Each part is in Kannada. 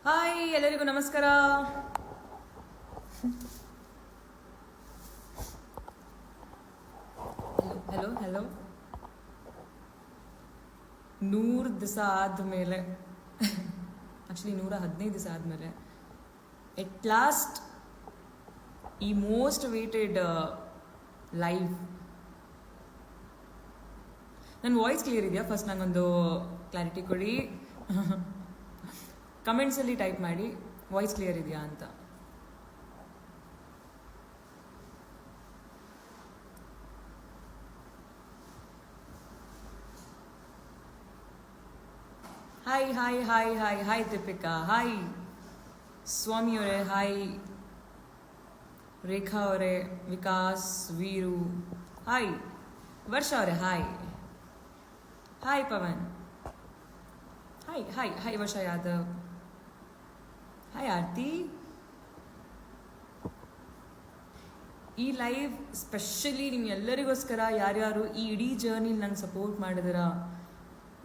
ಹಾಯ್ ಎಲ್ಲರಿಗೂ ನಮಸ್ಕಾರ. Hello hello. 100 ದಿವಸ ಆದಮೇಲೆ, ಆ್ಯಕ್ಚುಲಿ 115 ದಿವಸ ಆದಮೇಲೆ ಎಟ್ ಲಾಸ್ಟ್ ಈ ಮೋಸ್ಟ್ ವೇಟೆಡ್ ಲೈವ್. ನನ್ನ ವಾಯ್ಸ್ ಕ್ಲಿಯರ್ ಇದೆಯಾ? ಫಸ್ಟ್ ನಂಗೊಂದು ಕ್ಲಾರಿಟಿ ಕೊಡಿ. ಕಮೆಂಟ್ಸಲ್ಲಿ ಟೈಪ್ ಮಾಡಿ ವಾಯ್ಸ್ ಕ್ಲಿಯರ್ ಇದೆಯಾ ಅಂತ. Hi hi hi hi hi Deepika, hi Swami ಅವರೇ, ಹಾಯ್ ರೇಖಾ ಅವರೇ, ವಿಕಾಸ್, ವೀರು, ಹಾಯ್ ವರ್ಷ ಅವರೇ, hi hi Pavan, hi hi hi Varsha Yadav, hi ಆರ್ತಿ. ಈ ಲೈವ್ ಸ್ಪೆಷಲಿ ನಿಮ್ಗೆಲ್ಲರಿಗೋಸ್ಕರ, ಯಾರ್ಯಾರು ಈ ಇಡೀ ಜರ್ನಿ ನಂಗೆ ಸಪೋರ್ಟ್ ಮಾಡಿದಿರ,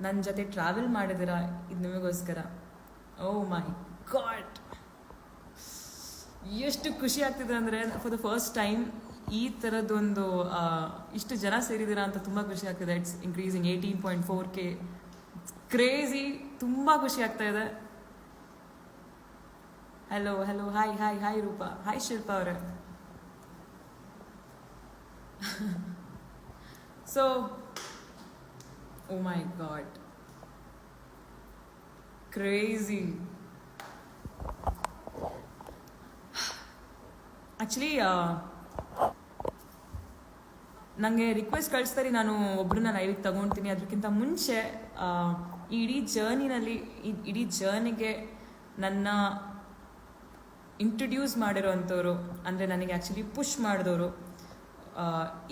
ನನ್ನ ಜೊತೆ ಟ್ರಾವೆಲ್ ಮಾಡಿದಿರ, ಇದು ನಿಮಗೋಸ್ಕರ. ಓ ಮೈ ಗಾಡ್, ಎಷ್ಟು ಖುಷಿ ಆಗ್ತಿದೆ ಅಂದರೆ, ಫಾರ್ ದ ಫಸ್ಟ್ ಟೈಮ್ ಈ ಥರದ್ದೊಂದು ಇಷ್ಟು ಜನ ಸೇರಿದ್ದೀರಾ ಅಂತ ತುಂಬ ಖುಷಿ ಆಗ್ತಿದೆ. It's increasing 18.4K. ಕ್ರೇಜಿ, ತುಂಬ ಖುಷಿ ಆಗ್ತಾ ಇದೆ. Hello hello, hi hi hi Rupa, hi Shilpa ಅವರೇ. So oh my god, crazy. Actually ನನಗೆ ರಿಕ್ವೆಸ್ಟ್ ಕಳಿಸ್ತಾರೆ, ನಾನು ಒಬ್ಬರನ್ನ ಲೈವಿಗೆ ತಗೊಳ್ತೀನಿ. ಅದಕ್ಕಿಂತ ಮುಂಚೆ ಈ ಇಡೀ ಜರ್ನಿನಲ್ಲಿ, ಇಡೀ ಜರ್ನಿಗೆ ನನ್ನ ಇಂಟ್ರೊಡ್ಯೂಸ್ ಮಾಡಿರೋವಂಥವ್ರು, ಅಂದರೆ ನನಗೆ ಆ್ಯಕ್ಚುಲಿ ಪುಷ್ ಮಾಡಿದವರು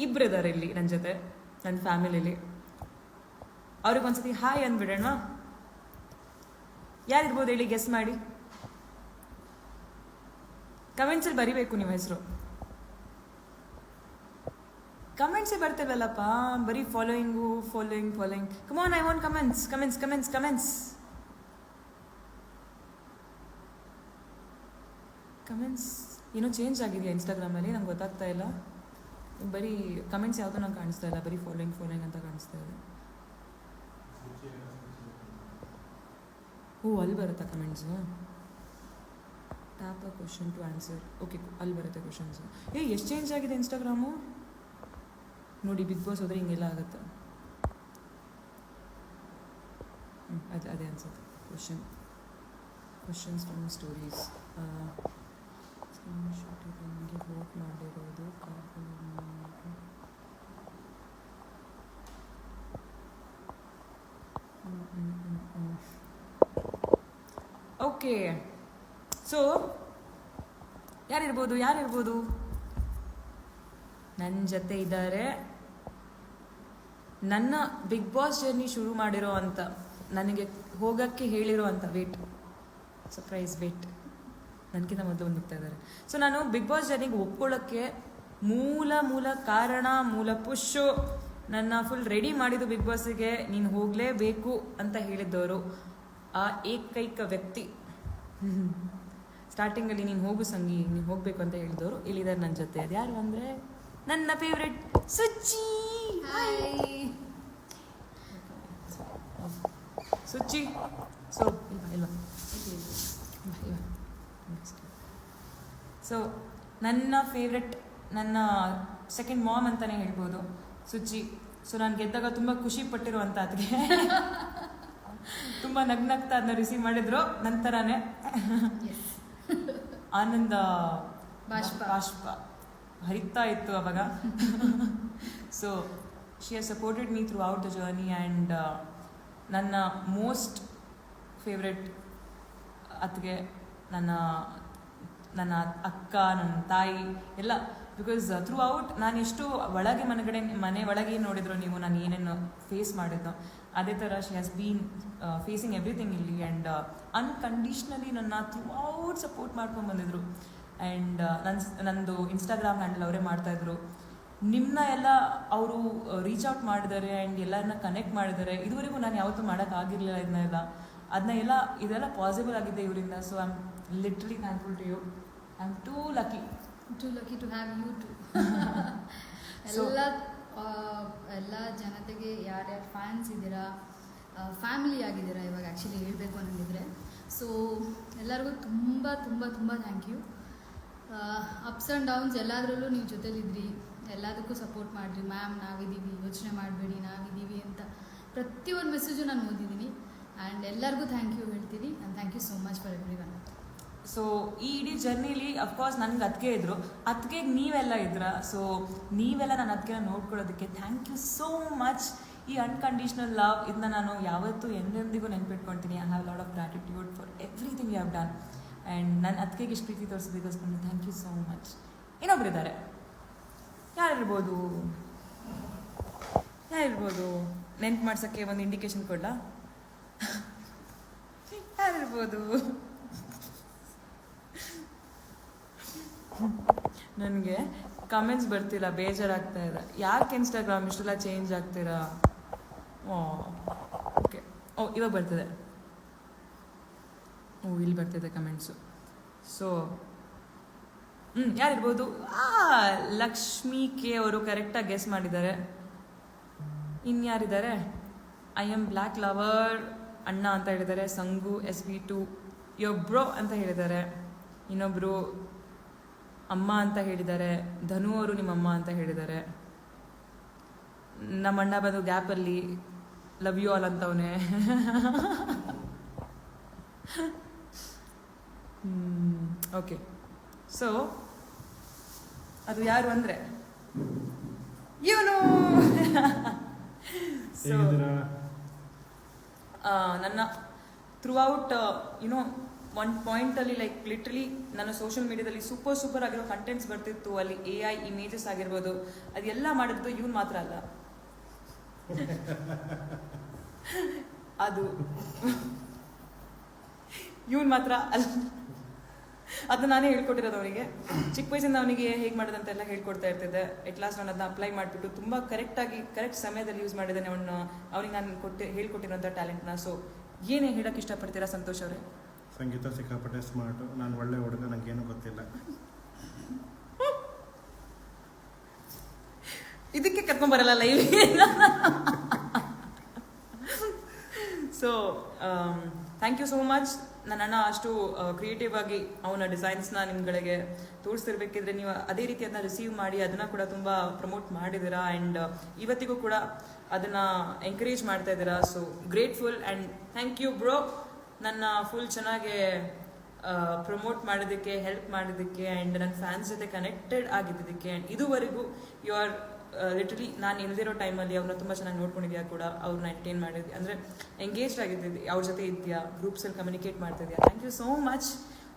ಇಬ್ಬರಿದ್ದಾರೆ ಇಲ್ಲಿ ನನ್ನ ಜೊತೆ, ನನ್ನ ಫ್ಯಾಮಿಲಿಲಿ. ಅವ್ರಿಗೊಂದ್ಸತಿ ಹಾಯ್ ಅಂದ್ಬಿಡೋಣ. ಯಾರಿರ್ಬೋದು ಹೇಳಿ, ಗೆಸ್ ಮಾಡಿ. ಕಮೆಂಟ್ಸಲ್ಲಿ ಬರಿಬೇಕು ನಿಮ್ಮ ಹೆಸರು. ಕಮೆಂಟ್ಸೇ ಬರ್ತಿಲ್ವಲ್ಲಪ್ಪ, ಬರೀ following, following. Come on, I want comments, comments. ಏನೋ ಚೇಂಜ್ ಆಗಿದೆಯಾ ಇನ್ಸ್ಟಾಗ್ರಾಮಲ್ಲಿ, ನಂಗೆ ಗೊತ್ತಾಗ್ತಾ ಇಲ್ಲ. ಬರೀ ಕಮೆಂಟ್ಸ್ ಯಾವುದೂ ನಂಗೆ ಕಾಣಿಸ್ತಾ ಇಲ್ಲ, ಬರೀ ಫಾಲೋಯಿಂಗ್ ಅಂತ ಕಾಣಿಸ್ತಾ ಇದೆ. ಓ, ಅಲ್ಲಿ ಬರುತ್ತಾ comments? Tap a question to answer. Okay, ಅಲ್ಲಿ ಬರುತ್ತೆ ಕ್ವಶನ್ಸು. ಎಷ್ಟು ಚೇಂಜ್ ಆಗಿದೆ ಇನ್ಸ್ಟಾಗ್ರಾಮು ನೋಡಿ. ಬಿಗ್ ಬಾಸ್ ಹೋದರೆ ಹಿಂಗೆಲ್ಲ ಆಗುತ್ತೆ. ಅದೇ ಅನ್ಸುತ್ತೆ. Questions from stories. ನನಗೆ ವೋಟ್ ಮಾಡಿರೋದು ಓಕೆ. ಸೊ ಯಾರಿರ್ಬೋದು? ನನ್ನ ಜೊತೆ ಇದ್ದಾರೆ ನನ್ನ ಬಿಗ್ ಬಾಸ್ ಜರ್ನಿ ಶುರು ಮಾಡಿರೋ ಅಂತ, ನನಗೆ ಹೋಗೋಕ್ಕೆ ಹೇಳಿರೋ ಅಂಥ ಸರ್ಪ್ರೈಸ್ ವೇಟ್ ನನಗಿಂತ ಮೊದಲು ಬಂದುಬಿಡ್ತಾ ಇದ್ದಾರೆ. ಸೊ ನಾನು ಬಿಗ್ ಬಾಸ್ ಜರ್ನಿಗೆ ಒಪ್ಕೊಳ್ಳೋಕ್ಕೆ ಮೂಲ ಕಾರಣ, ಮೂಲ ಪುಷು, ನನ್ನ ಫುಲ್ ರೆಡಿ ಮಾಡಿದ್ದು ಬಿಗ್ ಬಾಸಿಗೆ ನೀನು ಹೋಗಲೇಬೇಕು ಅಂತ ಹೇಳಿದ್ದವರು, ಆ ಏಕೈಕ ವ್ಯಕ್ತಿ. ಸ್ಟಾರ್ಟಿಂಗಲ್ಲಿ ನೀನು ಹೋಗು ಸಂಗಿ, ನೀನು ಹೋಗಬೇಕು ಅಂತ ಹೇಳಿದವರು ಇಲ್ಲಿದ್ದಾರೆ ನನ್ನ ಜೊತೆ. ಅದು ಯಾರು ಅಂದರೆ ನನ್ನ ಫೇವ್ರೆಟ್ ಸುಚ್ಚಿ. ಸುಚ್ಚಿ. ಸೊ ಸೊ ನನ್ನ ಫೇವ್ರೆಟ್, ನನ್ನ ಸೆಕೆಂಡ್ ಮಾಮ್ ಅಂತಲೇ ಹೇಳ್ಬೋದು ಸುಚ್ಚಿ. ಸೊ ನಾನು ಗೆದ್ದಾಗ ತುಂಬ ಖುಷಿ ಪಟ್ಟಿರುವಂಥ ಅದಕ್ಕೆ ತುಂಬ ನಗ್ನಗ್ತಾ ಅದನ್ನ ರಿಸೀವ್ ಮಾಡಿದ್ರು. ನಂತರನೇ ಆನಂದ ಬಾಷ್ಪ ಹರಿತಾ ಇತ್ತು ಅವಾಗ. So she has supported me through out the journey. And ನನ್ನ ಮೋಸ್ಟ್ ಫೇವ್ರೆಟ್ ಅತ್ತಿಗೆ, ನನ್ನ ಅಕ್ಕ, ನನ್ನ ತಾಯಿ ಎಲ್ಲ. ಬಿಕಾಸ್ ಥ್ರೂ ಔಟ್ ನಾನು ಎಷ್ಟು ಒಳಗೆ ಮನೆ ಒಳಗೆ ನೋಡಿದ್ರು ನೀವು, ನಾನು ಏನೇನು ಫೇಸ್ ಮಾಡಿದ್ದು, ಅದೇ ಥರ she has been facing everything ಇಲ್ಲಿ. ಆ್ಯಂಡ್ ಅನ್ಕಂಡೀಷ್ನಲಿ ನನ್ನ ಥ್ರೂ ಔಟ್ ಸಪೋರ್ಟ್ ಮಾಡ್ಕೊಂಡು ಬಂದಿದ್ರು. ಆ್ಯಂಡ್ ನಂದು ಇನ್ಸ್ಟಾಗ್ರಾಮ್ ಹ್ಯಾಂಡಲ್ ಅವರೇ ಮಾಡ್ತಾಯಿದ್ರು. ನಿಮ್ಮನ್ನ ಎಲ್ಲ ಅವರು ರೀಚ್ ಔಟ್ ಮಾಡಿದ್ದಾರೆ ಆ್ಯಂಡ್ ಎಲ್ಲರನ್ನ ಕನೆಕ್ಟ್ ಮಾಡಿದ್ದಾರೆ. ಇದುವರೆಗೂ ನಾನು ಯಾವತ್ತೂ ಮಾಡೋಕ್ಕಾಗಿರಲಿಲ್ಲ ಇದನ್ನೆಲ್ಲ. ಅದನ್ನ ಇದೆಲ್ಲ ಪಾಸಿಬಲ್ ಆಗಿದೆ ಇವರಿಂದ. So I am literally thankful to you. I am too lucky to have you too. ಎಲ್ಲ ಜನತೆಗೆ ಯಾರ್ಯಾರು ಫ್ಯಾನ್ಸ್ ಇದ್ದೀರಾ, ಫ್ಯಾಮಿಲಿ ಆಗಿದ್ದೀರಾ ಇವಾಗ ಆ್ಯಕ್ಚುಲಿ ಹೇಳಬೇಕು ಅನ್ನೋದಿದ್ರೆ. ಸೊ ಎಲ್ಲರಿಗೂ ತುಂಬ ತುಂಬ ತುಂಬ thank you. Ups and downs ಎಲ್ಲದರಲ್ಲೂ ನೀವು ಜೊತೆಲಿದ್ರಿ, ಎಲ್ಲದಕ್ಕೂ ಸಪೋರ್ಟ್ ಮಾಡಿರಿ. ಮ್ಯಾಮ್ ನಾವಿದ್ದೀವಿ, ಯೋಚನೆ ಮಾಡಬೇಡಿ, ನಾವಿದ್ದೀವಿ ಅಂತ ಪ್ರತಿಯೊಂದು ಮೆಸೇಜು ನಾನು ಓದಿದ್ದೀನಿ. ಆ್ಯಂಡ್ ಎಲ್ಲರಿಗೂ ಥ್ಯಾಂಕ್ ಯು ಹೇಳ್ತೀನಿ. And thank you so much for everyone. So ಈ ಇಡೀ ಜರ್ನಿಲಿ ಅಫ್ಕೋರ್ಸ್ ನನಗೆ ಅದಕ್ಕೆ ಇದ್ರು, ಅದಕ್ಕೆ ನೀವೆಲ್ಲ ಇದ್ರ. ಸೊ ನೀವೆಲ್ಲ ನನ್ನ ಅದಕ್ಕೆ ನೋಡ್ಕೊಳ್ಳೋದಕ್ಕೆ ಥ್ಯಾಂಕ್ ಯು ಸೋ ಮಚ್. ಈ ಅನ್ಕಂಡೀಷ್ನಲ್ ಲವ್ ಇದನ್ನ ನಾನು ಯಾವತ್ತೂ ಎಂದೆಂದಿಗೂ ನೆನ್ಪಿಟ್ಕೊಳ್ತೀನಿ. I have lot of gratitude for everything you have done. And ನನ್ನ ಅದಕ್ಕೆ ಇಷ್ಟು ಪ್ರೀತಿ ತೋರಿಸೋದಕ್ಕೋಸ್ಕರ ಥ್ಯಾಂಕ್ ಯು ಸೋ ಮಚ್. ಇನ್ನೊಬ್ಬರಿದ್ದಾರೆ, ಯಾರಿರ್ಬೋದು ನೆನ್ಪು ಮಾಡ್ಸೋಕ್ಕೆ ಒಂದು ಇಂಡಿಕೇಶನ್ ಕೊಡಲಾ? ಯಾರಿರ್ಬೋದು? ನನಗೆ ಕಮೆಂಟ್ಸ್ ಬರ್ತಿಲ್ಲ, ಬೇಜಾರಾಗ್ತಾ ಇದೆ. ಯಾಕೆ ಇನ್ಸ್ಟಾಗ್ರಾಮ್ ಇಷ್ಟೆಲ್ಲ ಚೇಂಜ್ ಆಗ್ತೀರಾ? ಓಕೆ, ಇವಾಗ ಬರ್ತಿದೆ. ಇಲ್ಲಿ ಬರ್ತಿದೆ ಕಮೆಂಟ್ಸು. ಸೊ ಯಾರಿರ್ಬೋದು? ಲಕ್ಷ್ಮಿ ಕೆ ಅವರು ಕರೆಕ್ಟಾಗಿ ಗೆಸ್ ಮಾಡಿದ್ದಾರೆ. ಇನ್ಯಾರಿದ್ದಾರೆ? ಐ ಆಮ್ ಬ್ಲ್ಯಾಕ್ ಲವರ್ ಅಣ್ಣ ಅಂತ ಹೇಳಿದ್ದಾರೆ. ಸಂಗು SV2 ಯೊಬ್ರೋ ಅಂತ ಹೇಳಿದ್ದಾರೆ. ಇನ್ನೊಬ್ಬರು ಅಮ್ಮ ಅಂತ ಹೇಳಿದ್ದಾರೆ. ಧನು ಅವರು ನಿಮ್ಮಮ್ಮ ಅಂತ ಹೇಳಿದ್ದಾರೆ. ನಮ್ಮ ಅಣ್ಣ ಬಂದು ಗ್ಯಾಪಲ್ಲಿ ಲವ್ ಯು ಆಲ್ ಅಂತವನೇ. ಓಕೆ, ಸೊ ಅದು ಯಾರು ಅಂದರೆ ಇವನು. ಸೊ ನನ್ನ ಥ್ರೂ ಔಟ್ ಒಂದು ಪಾಯಿಂಟಲ್ಲಿ ಲೈಕ್ ಲಿಟ್ರಲಿ ನನ್ನ ಸೋಷಿಯಲ್ ಮೀಡಿಯಾದಲ್ಲಿ ಸೂಪರ್ ಆಗಿರೋ ಕಂಟೆಂಟ್ಸ್ ಬರ್ತಿತ್ತು. ಅಲ್ಲಿ AI ಇಮೇಜಸ್ ಆಗಿರ್ಬೋದು, ಅದೆಲ್ಲ ಮಾಡಿದ್ದು ಇವನು ಮಾತ್ರ ಅಲ್ಲ. ಅದು ಇವನು ಮಾತ್ರ ಅಲ್ಲ, ಅದನ್ನ ನಾನೇ ಹೇಳ್ಕೊಟ್ಟಿರೋದು ಅವನಿಗೆ. ಚಿಕ್ಕ ವಯಸ್ಸಿಂದ ಅವನಿಗೆ ಹೇಗೆ ಮಾಡೋದಂತೆಲ್ಲ ಹೇಳ್ಕೊಡ್ತಾ ಇರ್ತಿದ್ದೆ. ಎಟ್ ಲಾಸ್ಟ್ ನಾನು ಅದನ್ನ ಅಪ್ಲೈ ಮಾಡಿಬಿಟ್ಟು ತುಂಬ ಕರೆಕ್ಟ್ ಸಮಯದಲ್ಲಿ ಯೂಸ್ ಮಾಡಿದ್ದೇನೆ ಅವನಿಗೆ ನಾನು ಹೇಳ್ಕೊಟ್ಟಿರೋಂಥ ಟ್ಯಾಲೆಂಟ್ನ. ಸೊ ಏನೇ ಹೇಳೋಕ್ಕೆ ಇಷ್ಟಪಡ್ತೀರಾ ಸಂತೋಷ್ ಅವರೇ? ಸಂಗೀತ ಸಿಕ್ಕಾಪಟ್ಟೆ ಸ್ಮಾರ್ಟು, ನಾನು ಒಳ್ಳೆ ಹುಡುಗ, ನನಗೇನು ಗೊತ್ತಿಲ್ಲ. ಇದಕ್ಕೆ ಕರ್ಕೊಂಬರಲ್ಲ ಲೈವ್ಗೆ. So thank you so much. ನನ್ನ ಅಣ್ಣ ಅಷ್ಟು ಕ್ರಿಯೇಟಿವ್ ಆಗಿ ಅವನ ಡಿಸೈನ್ಸ್ನ ನಿಮ್ಗಳಿಗೆ ತೋರಿಸ್ತಿರ್ಬೇಕಿದ್ರೆ ನೀವು ಅದೇ ರೀತಿ ಅದನ್ನ ರಿಸೀವ್ ಮಾಡಿ ಅದನ್ನು ಕೂಡ ತುಂಬ ಪ್ರಮೋಟ್ ಮಾಡಿದ್ದೀರಾ. ಆ್ಯಂಡ್ ಇವತ್ತಿಗೂ ಕೂಡ ಅದನ್ನು ಎಂಕರೇಜ್ ಮಾಡ್ತಾ ಇದ್ದೀರಾ. So grateful and thank you bro. ನನ್ನ ಫುಲ್ ಚೆನ್ನಾಗಿ ಪ್ರಮೋಟ್ ಮಾಡೋದಕ್ಕೆ, ಹೆಲ್ಪ್ ಮಾಡೋದಕ್ಕೆ, ಆ್ಯಂಡ್ ನನ್ನ ಫ್ಯಾನ್ಸ್ ಜೊತೆ ಕನೆಕ್ಟೆಡ್ ಆಗಿದ್ದಕ್ಕೆ. ಆ್ಯಂಡ್ ಇದುವರೆಗೂ ಯು ಆರ್ ಲಿಟ್ರಲಿ ನಾನು ಇಲ್ದಿರೋ ಟೈಮಲ್ಲಿ ಅವ್ರನ್ನ ತುಂಬ ಚೆನ್ನಾಗಿ ನೋಡ್ಕೊಂಡಿದ್ಯಾ ಕೂಡ, ಅವ್ರನ್ನ ಎಂಟರ್ಟೈನ್ ಮಾಡಿದ್ಯಾ, ಅಂದರೆ ಎಂಗೇಜ್ಡ್ ಆಗಿದ್ದಿದ್ದೆ, ಅವ್ರ ಜೊತೆ ಇದೆಯಾ, ಗ್ರೂಪ್ಸಲ್ಲಿ ಕಮ್ಯುನಿಕೇಟ್ ಮಾಡ್ತಿದ್ಯಾ. Thank you so much.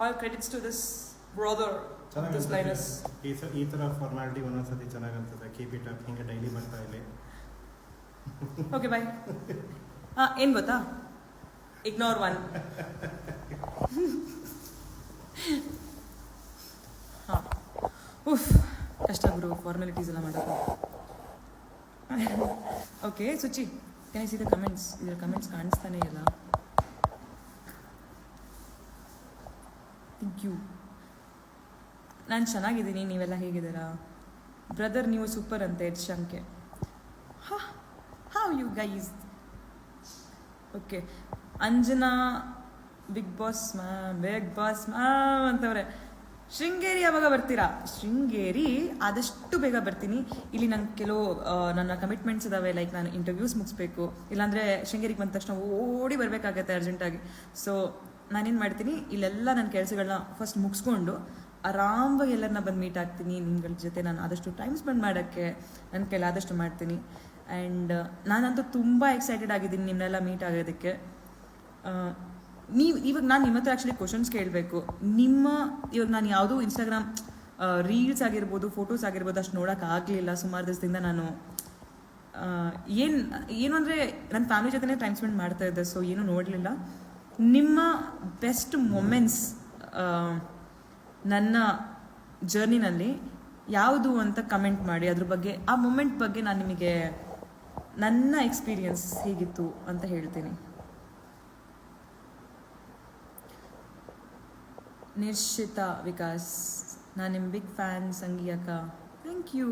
All credits to this brother. ಈ ಥರ ಫಾರ್ಮಾಲಿಟಿ ಒಂದೊಂದ್ಸತಿ ಚೆನ್ನಾಗಿ ಅನ್ಸುತ್ತೆ. Keep it up. ಹಿಂಗೆ ಡೈಲಿ ಬರ್ತಾ ಇಲ್ಲಿ. Okay bye. ಏನು ಗೊತ್ತಾ, ಇಗ್ನೋರ್ ಒನ್. ಹಾಂ, ಉಫ್ ಕಷ್ಟ ಗುರು ಫಾರ್ಮಾಲಿಟೀಸ್ ಎಲ್ಲ ಮಾಡೋದು. Okay Suchi, can I see the comments? ಇದರ ಕಮೆಂಟ್ಸ್ ಕಾಣಿಸ್ತಾನೆ ಇಲ್ಲ. Thank you. ನಾನು ಚೆನ್ನಾಗಿದ್ದೀನಿ, ನೀವೆಲ್ಲ ಹೇಗಿದ್ದೀರಾ? ಬ್ರದರ್ ನೀವು ಸೂಪರ್ ಅಂತೆ. ಶಂಕೆ how you guys? Okay, Anjana Bigg Boss ma'am ಅಂತವ್ರೆ. ಶೃಂಗೇರಿ ಯಾವಾಗ ಬರ್ತೀರಾ? ಶೃಂಗೇರಿ ಆದಷ್ಟು ಬೇಗ ಬರ್ತೀನಿ. ಇಲ್ಲಿ ನಂಗೆ ಕೆಲವು ನನ್ನ ಕಮಿಟ್ಮೆಂಟ್ಸ್ ಇದ್ದಾವೆ. ಲೈಕ್ ನಾನು ಇಂಟರ್ವ್ಯೂಸ್ ಮುಗಿಸ್ಬೇಕು, ಇಲ್ಲಾಂದರೆ ಶೃಂಗೇರಿಗೆ ಬಂದ ತಕ್ಷಣ ಓಡಿ ಬರಬೇಕಾಗತ್ತೆ ಅರ್ಜೆಂಟಾಗಿ. ಸೊ ನಾನೇನು ಮಾಡ್ತೀನಿ, ಇಲ್ಲೆಲ್ಲ ನನ್ನ ಕೆಲಸಗಳನ್ನ ಫಸ್ಟ್ ಮುಗಿಸ್ಕೊಂಡು ಆರಾಮಾಗಿ ಎಲ್ಲರನ್ನ ಬಂದು ಮೀಟ್ ಆಗ್ತೀನಿ. ನಿಮ್ಗಳ ಜೊತೆ ನಾನು ಆದಷ್ಟು ಟೈಮ್ ಸ್ಪೆಂಡ್ ಮಾಡೋಕ್ಕೆ ನನ್ನ ಕೈಲಾದಷ್ಟು ಮಾಡ್ತೀನಿ. ಆ್ಯಂಡ್ ನಾನಂತೂ ತುಂಬ ಎಕ್ಸೈಟೆಡ್ ಆಗಿದ್ದೀನಿ ನಿಮ್ಮನ್ನೆಲ್ಲ ಮೀಟ್ ಆಗೋದಕ್ಕೆ. ಇವಾಗ ನಾನು ನಿಮ್ಮ ಹತ್ರ ಆ್ಯಕ್ಚುಲಿ ಕ್ವಶನ್ಸ್ ಕೇಳಬೇಕು. ಇವಾಗ ನಾನು ಯಾವುದೂ ಇನ್ಸ್ಟಾಗ್ರಾಮ್ ರೀಲ್ಸ್ ಆಗಿರ್ಬೋದು, ಫೋಟೋಸ್ ಆಗಿರ್ಬೋದು ಅಷ್ಟು ನೋಡೋಕ್ಕಾಗಲಿಲ್ಲ ಸುಮಾರು ದಿವಸದಿಂದ. ನಾನು ಏನು ಅಂದರೆ ನನ್ನ ಫ್ಯಾಮಿಲಿ ಜೊತೆನೇ ಟೈಮ್ ಸ್ಪೆಂಡ್ ಮಾಡ್ತಾ ಇದ್ದೆ. ಸೊ ಏನೂ ನೋಡಲಿಲ್ಲ. ನಿಮ್ಮ ಬೆಸ್ಟ್ ಮೊಮೆಂಟ್ಸ್ ನನ್ನ ಜರ್ನಿನಲ್ಲಿ ಯಾವುದು ಅಂತ ಕಮೆಂಟ್ ಮಾಡಿ. ಅದ್ರ ಬಗ್ಗೆ, ಆ ಮೊಮೆಂಟ್ ಬಗ್ಗೆ ನಾನು ನಿಮಗೆ ನನ್ನ ಎಕ್ಸ್ಪೀರಿಯನ್ಸ್ ಹೇಗಿತ್ತು ಅಂತ ಹೇಳ್ತೀನಿ. ನಿರ್ಷಿತಾ ವಿಕಾಸ್, ನಾನು ನಿಮ್ಮ ಬಿಗ್ ಫ್ಯಾನ್ ಸಂಗಿ ಅಕ್ಕ. Thank you.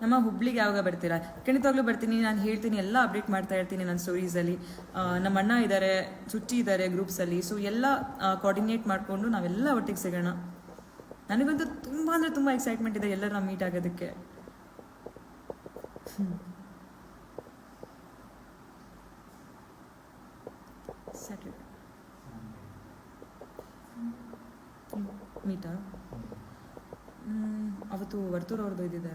ನಮ್ಮ ಹುಬ್ಳಿಗೆ ಯಾವಾಗ ಬರ್ತೀರಾ? ಖಂಡಿತವಾಗ್ಲೂ ಬರ್ತೀನಿ. ನಾನು ಹೇಳ್ತೀನಿ, ಎಲ್ಲ ಅಪ್ಡೇಟ್ ಮಾಡ್ತಾ ಇರ್ತೀನಿ ನನ್ನ ಸ್ಟೋರೀಸಲ್ಲಿ. ನಮ್ಮ ಅಣ್ಣ ಇದ್ದಾರೆ, ಚುಚ್ಚಿ ಇದ್ದಾರೆ ಗ್ರೂಪ್ಸಲ್ಲಿ. ಸೊ ಎಲ್ಲ ಕೋಆರ್ಡಿನೇಟ್ ಮಾಡಿಕೊಂಡು ನಾವೆಲ್ಲ ಒಟ್ಟಿಗೆ ಸಿಗೋಣ. ನನಗಂತೂ ತುಂಬ ಅಂದರೆ ತುಂಬ ಎಕ್ಸೈಟ್ಮೆಂಟ್ ಇದೆ ಎಲ್ಲರೂ ಮೀಟ್ ಆಗೋದಕ್ಕೆ. ಸ್ಯಾಟರ್ಡೆ ಮೀಟಾ? ಅವತ್ತು ವರ್ತೂರ್ ಅವ್ರದ್ದು ಇದ್ದಿದೆ.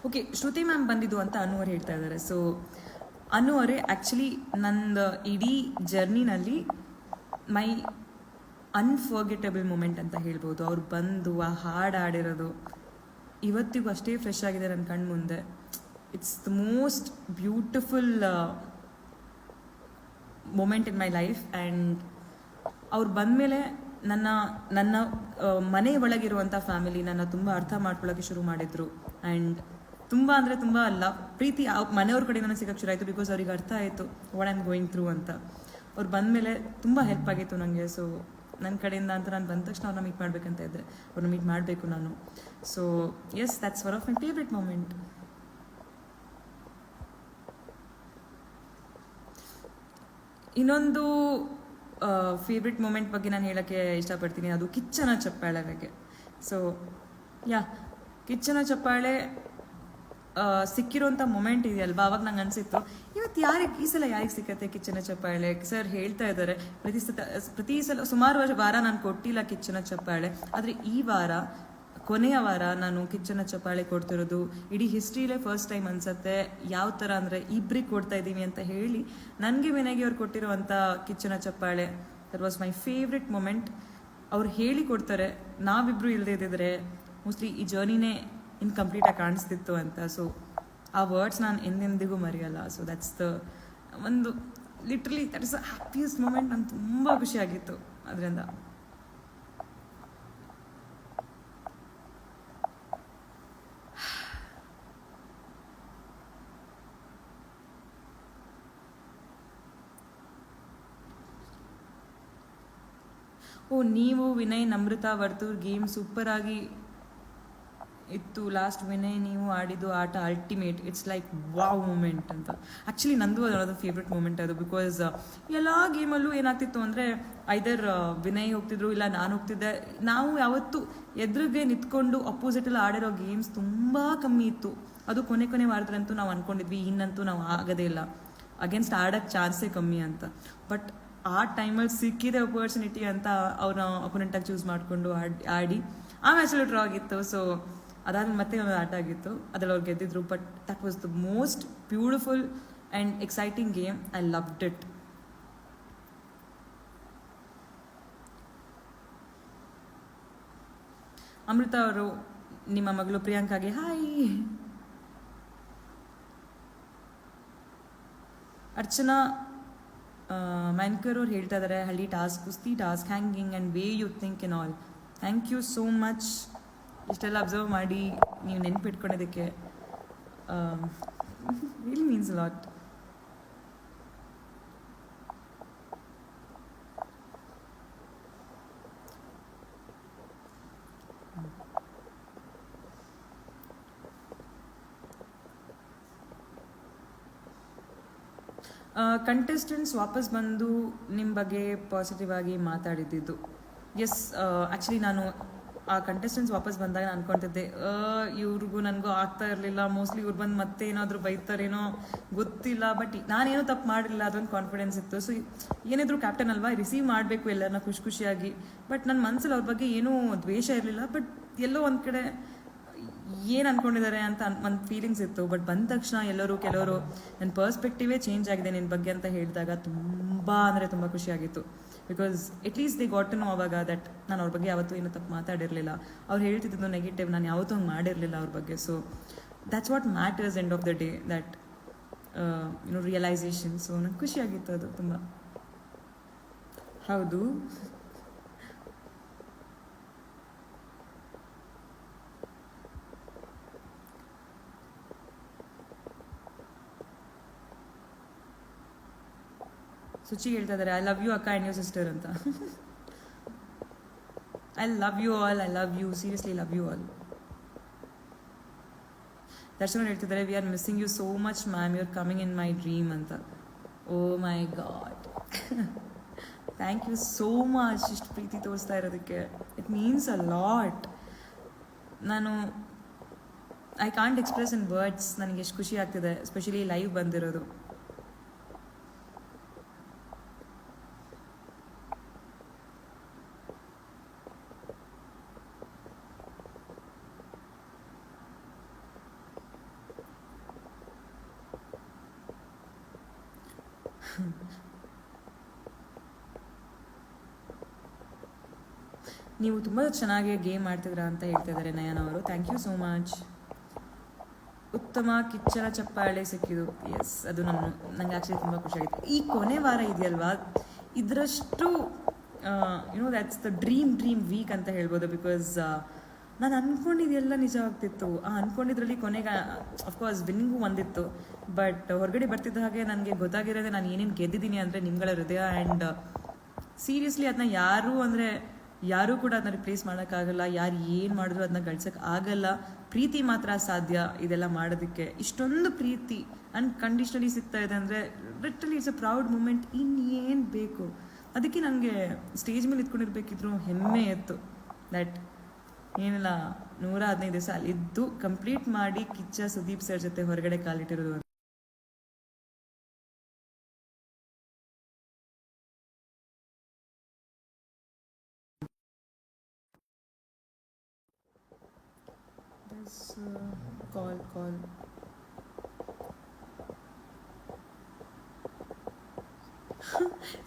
ಓಕೆ, ಶ್ರುತಿ ಮ್ಯಾಮ್ ಬಂದಿದ್ದು ಅಂತ ಅನು ಅವ್ರು ಹೇಳ್ತಾ ಇದ್ದಾರೆ. ಸೊ ಅನು ಅವರೇ ಆ್ಯಕ್ಚುಲಿ ನಂದು ಇಡೀ ಜರ್ನಿನಲ್ಲಿ ಮೈ ಅನ್ಫರ್ಗೆಟಬಲ್ ಮೂಮೆಂಟ್ ಅಂತ ಹೇಳ್ಬೋದು. ಅವ್ರು ಬಂದು ಆ ಹಾಡು ಆಡಿರೋದು ಇವತ್ತಿಗೂ ಅಷ್ಟೇ ಫ್ರೆಶ್ ಆಗಿದೆ ನನ್ನ ಕಣ್ಣು ಮುಂದೆ. It's the most beautiful moment in my life. And ಅವ್ರು ಬಂದಮೇಲೆ ನನ್ನ ಮನೆ ಒಳಗಿರುವಂಥ ಫ್ಯಾಮಿಲಿ ನನ್ನ ತುಂಬ ಅರ್ಥ ಮಾಡ್ಕೊಳ್ಳೋಕ್ಕೆ ಶುರು ಮಾಡಿದರು. ಆ್ಯಂಡ್ ತುಂಬ ಅಂದರೆ ತುಂಬ ಪ್ರೀತಿ ಮನೆಯವ್ರ ಕಡೆಯಿಂದ ಸಿಗೋಕ್ಕೆ ಶುರು ಆಯಿತು. ಬಿಕಾಸ್ ಅವ್ರಿಗೆ ಅರ್ಥ ಆಯಿತು what I am going through ಅಂತ. ಅವ್ರು ಬಂದಮೇಲೆ ತುಂಬ ಹೆಲ್ಪ್ ಆಗಿತ್ತು ನನಗೆ. ಸೊ ನನ್ನ ಕಡೆಯಿಂದ ಅಂತ ನಾನು ಬಂದ ತಕ್ಷಣ ಅವ್ರನ್ನ ಮೀಟ್ ಮಾಡಬೇಕಂತ ಇದ್ದೆ. ಅವ್ರನ್ನ ಮೀಟ್ ಮಾಡಬೇಕು ನಾನು. So yes, that's one of my favourite moment. ಇನ್ನೊಂದು ಫೇವ್ರೆಟ್ ಮೂಮೆಂಟ್ ಬಗ್ಗೆ ನಾನು ಹೇಳೋಕ್ಕೆ ಇಷ್ಟಪಡ್ತೀನಿ. ಅದು ಕಿಚ್ಚನ ಚಪ್ಪಾಳೆ ಬಗ್ಗೆ. ಸೊ ಕಿಚ್ಚನ ಚಪ್ಪಾಳೆ ಸಿಕ್ಕಿರೋಂಥ ಮೂಮೆಂಟ್ ಇದೆಯಲ್ವಾ, ಅವಾಗ ನಂಗೆ ಅನಿಸಿತ್ತು ಇವತ್ತು ಈ ಸಲ ಯಾರಿಗೆ ಸಿಕ್ಕತ್ತೆ ಕಿಚ್ಚನ ಚಪ್ಪಾಳೆ. ಸರ್ ಹೇಳ್ತಾ ಇದ್ದಾರೆ ಪ್ರತಿ ಸಲ ಸುಮಾರು ವಾರ ನಾನು ಕೊಟ್ಟಿಲ್ಲ ಕಿಚ್ಚನ ಚಪ್ಪಾಳೆ. ಆದರೆ ಈ ವಾರ ಕೊನೆಯ ವಾರ ನಾನು ಕಿಚ್ಚನ ಚಪ್ಪಾಳೆ ಕೊಡ್ತಿರೋದು ಇಡೀ ಹಿಸ್ಟ್ರಿಲೇ ಫಸ್ಟ್ ಟೈಮ್ ಅನ್ಸುತ್ತೆ. ಯಾವ ಥರ ಅಂದರೆ ಇಬ್ಬರಿಗೆ ಕೊಡ್ತಾ ಇದ್ದೀವಿ ಅಂತ ಹೇಳಿ ನನಗೆ ವಿನಯಗೆ ಅವ್ರು ಕೊಟ್ಟಿರುವಂಥ ಕಿಚ್ಚನ ಚಪ್ಪಾಳೆ that was my favourite moment. ಅವ್ರು ಹೇಳಿ ಕೊಡ್ತಾರೆ, ನಾವಿಬ್ಬರು ಇಲ್ಲದೇ ಇದ್ದಿದ್ರೆ ಮೋಸ್ಟ್ಲಿ ಈ ಜರ್ನಿನೇ ಇನ್ಕಂಪ್ಲೀಟಾಗಿ ಕಾಣಿಸ್ತಿತ್ತು ಅಂತ. ಸೊ ಆ ವರ್ಡ್ಸ್ ನಾನು ಎಂದೆಂದಿಗೂ ಮರೆಯಲ್ಲ. ಸೊ ದಟ್ಸ್ ದ ಒಂದು literally that is the happiest moment. ನಂಗೆ ತುಂಬ ಖುಷಿಯಾಗಿತ್ತು ಅದರಿಂದ. ನೀವು ವಿನಯ್ ನಮ್ರತಾ ವರ್ತೂರ್ ಗೇಮ್ ಸೂಪರ್ ಆಗಿ ಇತ್ತು. ಲಾಸ್ಟ್ ವಿನಯ್ ನೀವು ಆಡಿದ್ದು ಆಟ ultimate. It's like wow moment ಅಂತ. ಆ್ಯಕ್ಚುಲಿ ನಂದು ಅದೊಂದು ಫೇವ್ರೆಟ್ ಮೂಮೆಂಟ್ ಅದು. ಬಿಕಾಸ್ ಎಲ್ಲ ಗೇಮಲ್ಲೂ ಏನಾಗ್ತಿತ್ತು ಅಂದರೆ ಐದರ್ ವಿನಯ್ ಹೋಗ್ತಿದ್ರು ಇಲ್ಲ ನಾನು ಹೋಗ್ತಿದ್ದೆ. ನಾವು ಯಾವತ್ತೂ ಎದುರಿಗೆ ನಿಂತ್ಕೊಂಡು ಅಪೋಸಿಟಲ್ಲಿ ಆಡಿರೋ ಗೇಮ್ಸ್ ತುಂಬ ಕಮ್ಮಿ ಇತ್ತು. ಅದು ಕೊನೆ ವಾರದ್ರಂತೂ ನಾವು ಅಂದ್ಕೊಂಡಿದ್ವಿ ಇನ್ನಂತೂ ನಾವು ಆಗೋದೇ ಇಲ್ಲ, ಅಗೇನ್ಸ್ಟ್ ಆಡೋಕ್ಕೆ ಚಾನ್ಸೇ ಕಮ್ಮಿ ಅಂತ. ಬಟ್ ಆ ಟೈಮಲ್ಲಿ ಸಿಕ್ಕಿದೆ ಅಪರ್ಚುನಿಟಿ ಅಂತ ಅವ್ರನ್ನ ಅಪೋನೆಂಟಾಗಿ ಚೂಸ್ ಮಾಡಿಕೊಂಡು ಆಡಿ ಆ ಮ್ಯಾಚಲ್ಲಿ ಡ್ರಾ ಆಗಿತ್ತು. ಸೊ ಅದಾದ್ಮೇಲೆ ಮತ್ತೆ ಒಂದು ಆಟ ಆಗಿತ್ತು, ಅದ್ರಲ್ಲಿ ಅವ್ರು ಗೆದ್ದಿದ್ರು. But that was the most beautiful and exciting game. I loved it. Amrita ಅವರು ನಿಮ್ಮ ಮಗಳು ಪ್ರಿಯಾಂಕಾಗೆ ಹಾಯ್. ಅರ್ಚನಾ ಮ್ಯಾನ್ಕರ್ ಅವ್ರು ಹೇಳ್ತಾ ಇದ್ದಾರೆ ಹಳ್ಳಿ ಟಾಸ್ಕ್, ಕುಸ್ತಿ task, hanging and way you think in all. Thank you so much. ಇಷ್ಟೆಲ್ಲ ಅಬ್ಸರ್ವ್ ಮಾಡಿ ನೀವು ನೆನಪಿಟ್ಕೊಳ್ಳೋದಕ್ಕೆ ರಿಯಲಿ ಮೀನ್ಸ್ ಲಾಟ್. ಕಂಟೆಸ್ಟೆಂಟ್ಸ್ ವಾಪಸ್ ಬಂದು ನಿಮ್ಮ ಬಗ್ಗೆ ಪಾಸಿಟಿವ್ ಆಗಿ ಮಾತಾಡಿದ್ದು. ಎಸ್, ಆ್ಯಕ್ಚುಲಿ ನಾನು ಆ ಕಂಟೆಸ್ಟೆಂಟ್ಸ್ ವಾಪಸ್ ಬಂದಾಗ ನಾನು ಅನ್ಕೊತಿದ್ದೆ ಇವ್ರಿಗೂ ನನಗೂ ಆಗ್ತಾ ಇರಲಿಲ್ಲ. ಮೋಸ್ಟ್ಲಿ ಇವ್ರು ಬಂದು ಮತ್ತೆ ಏನಾದರೂ ಬೈತಾರೇನೋ ಗೊತ್ತಿಲ್ಲ. ಬಟ್ ನಾನೇನೋ ತಪ್ಪು ಮಾಡಿರಲಿಲ್ಲ, ಅದೊಂದು ಕಾನ್ಫಿಡೆನ್ಸ್ ಇತ್ತು. ಸೊ ಏನಿದ್ರು ಕ್ಯಾಪ್ಟನ್ ಅಲ್ವಾ, ರಿಸೀವ್ ಮಾಡಬೇಕು ಎಲ್ಲರನ್ನ ಖುಷಿಯಾಗಿ. ಬಟ್ ನನ್ನ ಮನಸ್ಸಲ್ಲಿ ಅವ್ರ ಬಗ್ಗೆ ಏನೂ ದ್ವೇಷ ಇರಲಿಲ್ಲ. ಬಟ್ ಎಲ್ಲೋ ಒಂದು ಕಡೆ ಏನು ಅಂದ್ಕೊಂಡಿದ್ದಾರೆ ಅಂತ ಒಂದು ಫೀಲಿಂಗ್ಸ್ ಇತ್ತು. ಬಟ್ ಬಂದ ತಕ್ಷಣ ಕೆಲವರು ನನ್ನ ಪರ್ಸ್ಪೆಕ್ಟಿವೇ ಚೇಂಜ್ ಆಗಿದೆ ನಿನ್ನ ಬಗ್ಗೆ ಅಂತ ಹೇಳಿದಾಗ ತುಂಬ ಅಂದರೆ ತುಂಬ ಖುಷಿಯಾಗಿತ್ತು. Because at least they got to know ಅವಾಗ ದಟ್ ನಾನು ಅವ್ರ ಬಗ್ಗೆ ಯಾವತ್ತೂ ಏನೂ ತಪ್ಪು ಮಾತಾಡಿರಲಿಲ್ಲ. ಅವ್ರು ಹೇಳ್ತಿದ್ದು ನೆಗೆಟಿವ್, ನಾನು ಯಾವತ್ತೂ ಹಂಗೆ ಮಾಡಿರಲಿಲ್ಲ ಅವ್ರ ಬಗ್ಗೆ. So that's what matters end of the day, that realization. So ನಂಗೆ ಖುಷಿಯಾಗಿತ್ತು ಅದು ತುಂಬ. ಹೌದು, ಸುಚಿ ಹೇಳ್ತಾ ಇದ್ದಾರೆ ಐ ಲವ್ ಯು ಅಕ್ಕ ಆ್ಯಂಡ್ ಯುವರ್ ಸಿಸ್ಟರ್ ಅಂತ. I love you all, I love you, seriously love you all. Darshan ಹೇಳ್ತಿದ್ದಾರೆ we are missing you so much ma'am, you are coming in my dream ಅಂತ. Oh my God, thank you so much ಇಷ್ಟು ಪ್ರೀತಿ ತೋರಿಸ್ತಾ ಇರೋದಕ್ಕೆ. It means a lot. ನಾನು I can't express in words ನನಗೆ ಎಷ್ಟು ಖುಷಿ ಆಗ್ತಿದೆ, ಎಸ್ಪೆಷಲಿ ಲೈವ್ ಬಂದಿರೋದು. ನೀವು ತುಂಬ ಚೆನ್ನಾಗಿ ಗೇಮ್ ಮಾಡ್ತಿದ್ರ ಅಂತ ಹೇಳ್ತಿದ್ದಾರೆ ನಯನ ಅವರು. Thank you so much. ಉತ್ತಮ ಕಿಚ್ಚನ ಚಪ್ಪಾಳೆ ಸಿಕ್ಕಿದ್ದು, ಎಸ್ ಅದು ನನಗೆ ಆ್ಯಕ್ಚುಲಿ ತುಂಬ ಖುಷಿಯಾಗಿತ್ತು. ಈ ಕೊನೆ ವಾರ ಇದೆಯಲ್ವಾ, ಇದರಷ್ಟು you know that's the dream week ಅಂತ ಹೇಳ್ಬೋದು. ಬಿಕಾಸ್ ನಾನು ಅಂದ್ಕೊಂಡಿದ್ದೆಲ್ಲ ನಿಜ ಆಗ್ತಿತ್ತು. ಅಂದ್ಕೊಂಡಿದ್ರಲ್ಲಿ ಕೊನೆಗೆ ಅಫ್ಕೋರ್ಸ್ ವಿನ್ನಿಂಗು ಒಂದಿತ್ತು, ಬಟ್ ಹೊರಗಡೆ ಬರ್ತಿದ್ದ ಹಾಗೆ ನನಗೆ ಗೊತ್ತಾಗಿರೋದೆ ನಾನು ಏನೇನು ಗೆದ್ದಿದ್ದೀನಿ ಅಂದರೆ ನಿಮ್ಗಳ ಹೃದಯ. ಆ್ಯಂಡ್ ಸೀರಿಯಸ್ಲಿ ಅದನ್ನ ಯಾರೂ ಕೂಡ ಅದನ್ನ ರಿಪ್ಲೇಸ್ ಮಾಡೋಕ್ಕಾಗಲ್ಲ. ಯಾರು ಏನು ಮಾಡಿದ್ರು ಅದನ್ನ ಗಳಿಸೋಕೆ ಆಗಲ್ಲ. ಪ್ರೀತಿ ಮಾತ್ರ ಸಾಧ್ಯ ಇದೆಲ್ಲ ಮಾಡೋದಕ್ಕೆ. ಇಷ್ಟೊಂದು ಪ್ರೀತಿ ಅನ್ಕಂಡೀಷ್ನಲಿ ಸಿಗ್ತಾ ಇದೆ ಅಂದರೆ literally it's a proud moment. ಇನ್ನೇನು ಬೇಕು? ಅದಕ್ಕೆ ನನಗೆ ಸ್ಟೇಜ್ ಮೇಲೆ ಇದ್ಕೊಂಡಿರ್ಬೇಕಿದ್ರು ಹೆಮ್ಮೆ ಇತ್ತು. ದಟ್ ಏನಿಲ್ಲ 115 ದಿವಸ ಅಲ್ಲಿದ್ದು ಕಂಪ್ಲೀಟ್ ಮಾಡಿ ಕಿಚ್ಚ ಸುದೀಪ್ ಸರ್ ಜೊತೆ ಹೊರಗಡೆ ಕಾಲಿಟ್ಟಿರೋದು. Call.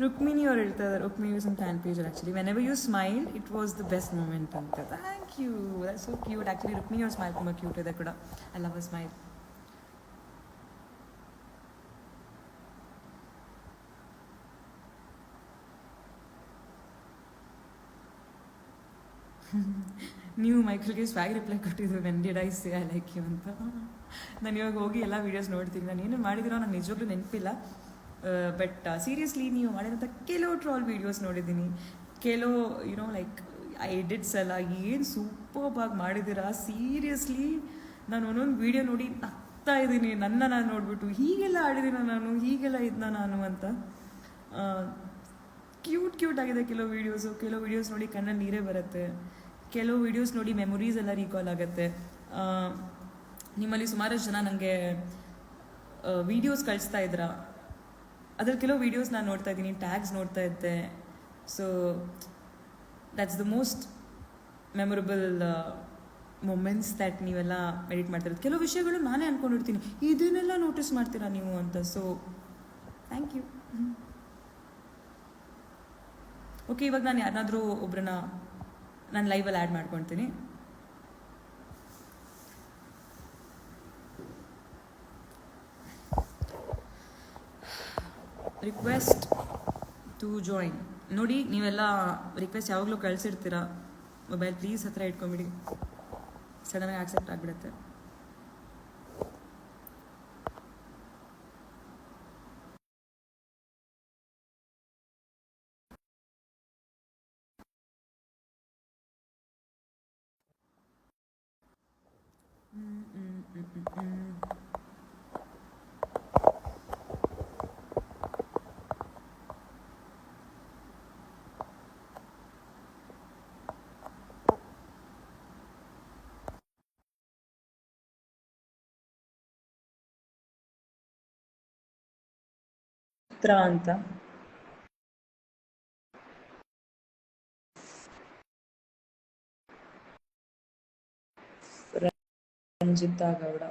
ರುಕ್ಮಿಣಿ ಅವ್ರು ಹೇಳ್ತಾ ಇದ್ದಾರೆ, Rukmini was on fan page actually. Whenever you smile it was the best moment ಅಂತ. Thank you, that's so cute. Actually Rukmini ಅವ್ರ ಸ್ಮೈಲ್ ತುಂಬ ಕ್ಯೂಟ್ ಇದೆ ಕೂಡ. I love a smile. ನೀವು ಮೈಕಲ್ಗೆ ಸ್ವ್ಯಾಗ್ ರಿಪ್ಲೈ ಕೊಟ್ಟಿದ್ದು when did I say I like you ಅಂತ. ನಾನು ಇವಾಗ ಹೋಗಿ ಎಲ್ಲ ವೀಡಿಯೋಸ್ ನೋಡ್ತೀನಿ. ನಾನು ಏನು ಮಾಡಿದಿರೋ ನಂಗೆ ನಿಜವಾಗ್ಲೂ ನೆನಪಿಲ್ಲ. ಬಟ್ ಸೀರಿಯಸ್ಲಿ ನೀವು ಮಾಡಿರೋಂಥ ಕೆಲವು ಟ್ರಾಲ್ ವೀಡಿಯೋಸ್ ನೋಡಿದ್ದೀನಿ. ಕೆಲವು ಯುನೋ ಲೈಕ್ ಎಡಿಟ್ಸ್ ಎಲ್ಲ ಏನು ಸೂಪರ್ಬಾಗಿ ಮಾಡಿದ್ದೀರಾ. ಸೀರಿಯಸ್ಲಿ ನಾನು ಒಂದೊಂದು ವೀಡಿಯೋ ನೋಡಿ ನಗ್ತಾ ಇದ್ದೀನಿ. ನಾನು ನೋಡಿಬಿಟ್ಟು ಹೀಗೆಲ್ಲ ಆಡಿದ್ದೀನ ನಾನು, ಹೀಗೆಲ್ಲ ಇದ್ನ ನಾನು ಅಂತ. ಕ್ಯೂಟ್ ಆಗಿದೆ ಕೆಲವು ವೀಡಿಯೋಸ್ ನೋಡಿ ಕಣ್ಣಲ್ಲಿ ನೀರೇ ಬರುತ್ತೆ. ಕೆಲವು ವೀಡಿಯೋಸ್ ನೋಡಿ ಮೆಮೊರೀಸ್ ಎಲ್ಲ ರೀಕಾಲ್ ಆಗುತ್ತೆ. ನಿಮ್ಮಲ್ಲಿ ಸುಮಾರಷ್ಟು ಜನ ನನಗೆ ವೀಡಿಯೋಸ್ ಕಳಿಸ್ತಾ ಇದ್ರ. ಅದ್ರಲ್ಲಿ ಕೆಲವು ವೀಡಿಯೋಸ್ ನಾನು ನೋಡ್ತಾ ಇದ್ದೀನಿ, ಟ್ಯಾಗ್ಸ್ ನೋಡ್ತಾ ಇದ್ದೆ. So that's the most memorable moments that ನೀವೆಲ್ಲ ಎಡಿಟ್ ಮಾಡ್ತಿರೋದು. ಕೆಲವು ವಿಷಯಗಳು ನಾನೇ ಅಂದ್ಕೊಂಡಿರ್ತೀನಿ, ಇದನ್ನೆಲ್ಲ ನೋಟಿಸ್ ಮಾಡ್ತೀರಾ ನೀವು ಅಂತ. So thank you. ಓಕೆ, ಇವಾಗ ನಾನು ಯಾರನ್ನಾದರೂ ಒಬ್ಬರನ್ನ ನಾನು ಲೈವಲ್ಲಿ ಆ್ಯಡ್ ಮಾಡ್ಕೊಳ್ತೀನಿ. Request to join. ನೋಡಿ, ನೀವೆಲ್ಲ ರಿಕ್ವೆಸ್ಟ್ ಯಾವಾಗಲೂ ಕಳಿಸಿರ್ತೀರ. ಮೊಬೈಲ್ ಪ್ಲೀಸ್ ಹತ್ರ ಇಟ್ಕೊಂಬಿಡಿ, ಸಡನ್ನಾಗಿ ಆಕ್ಸೆಪ್ಟ್ ಆಗಿಬಿಡುತ್ತೆ. ಅಂತ ರಂಜಿತಾ ಗೌಡ.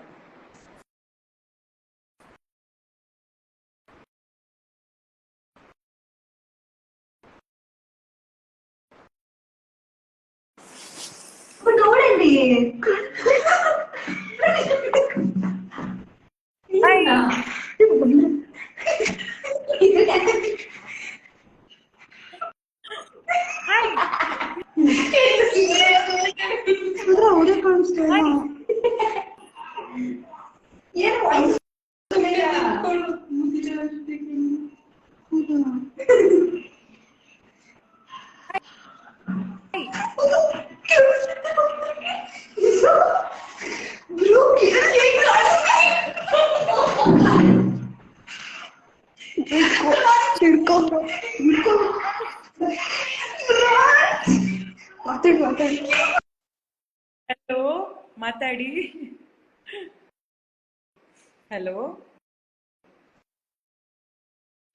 ಹಲೋ, ಮಾತಾಡಿ. Hello,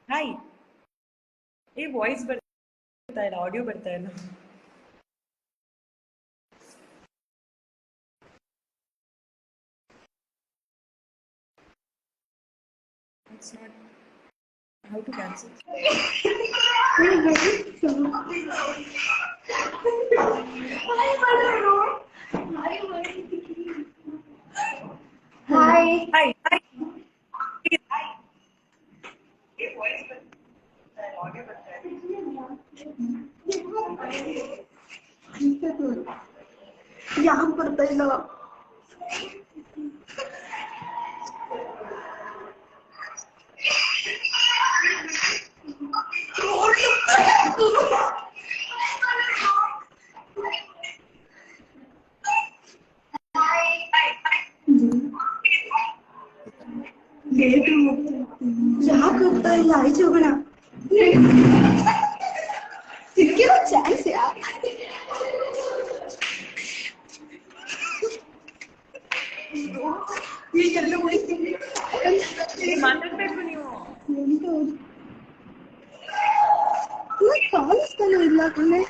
hi. ವಾಯ್ಸ್ ಬರ್ತಾ ಇಲ್ಲ, ಆಡಿಯೋ ಬರ್ತಾ ಇಲ್ಲ. It's not how to cancel. Hi. Hi, hi. ಯಾಕೆ ಬರ್ತಾ ಇಲ್ಲ? ಯಾಕೆ ಹೋಗ್ತಾ ಇಲ್ಲ? ಆಯ್ತು ಹೋಗೋಣ. ಸಿಕ್ಕಿರೋ ಚಾನ್ಸ್ ಯಾ ಈಗೆಲ್ಲ ಹೋಗ್ತೀನಿ. ಮಾತಾಡ್ಬೇಕು ನೀವು. ಕಾಣಿಸ್ತಾನೆ ಇಲ್ಲ ಕಣೆ.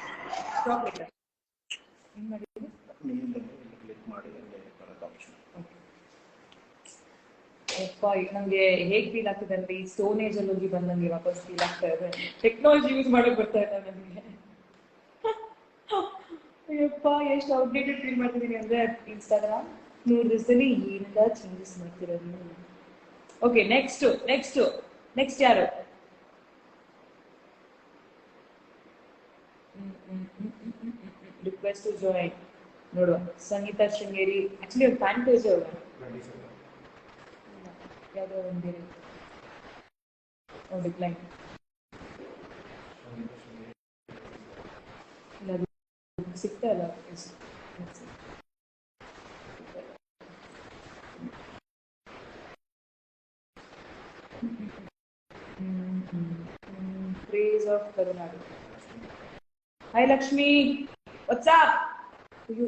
ನಂಗೆ ಹೇಗ್ ಫೀಲ್ ಆಗ್ತಿದೆ ಅಂದ್ರೆ ಈ ಸ್ಟೋನ್ ಏಜ್ ಅಲ್ಲಿ ಹೋಗಿ ಬಂದಂಗೆ ವಾಪಸ್ ಫೀಲ್ ಆಗ್ತಾ ಇದೆ. ಟೆಕ್ನಾಲಜಿ ಯೂಸ್ ಮಾಡಕ್ ಬರ್ತಾ ಇಲ್ಲ ನನಗೆ. ಅಯ್ಯಪ್ಪ, ಎಷ್ಟು ಔಟ್ಡೇಟೆಡ್ ಫೀಲ್ ಮಾಡ್ತಿದ್ದೀನಿ ಅಂದ್ರೆ ಇನ್ಸ್ಟಾಗ್ರಾಮ್ 100 ದಿವಸದಲ್ಲಿ ಏನೆಲ್ಲ ಚೇಂಜಸ್ ಮಾಡ್ತಿರೋದು. ಓಕೆ, ನೆಕ್ಸ್ಟ್ ಯಾರು? ರಿಕ್ವೆಸ್ಟ್ ಟು ಜಾಯಿನ್ ನೋಡುವ. ಸಂಗೀತಾ ಶೃಂಗೇರಿ, ಆಕ್ಚುಲಿ ಒಂದು ಫ್ಯಾನ್ ಪೇಜ್ ಅವ್ರು ಯಾವುದೋ ಒಂದು ಬೇರೆ ಡಿಕ್ಲೈನ್ ಇಲ್ಲ, ಅದು ಸಿಗ್ತಾ ಇಲ್ಲ. Praise of Karunadu. Hi Lakshmi, what's up? ಅಯ್ಯೋ,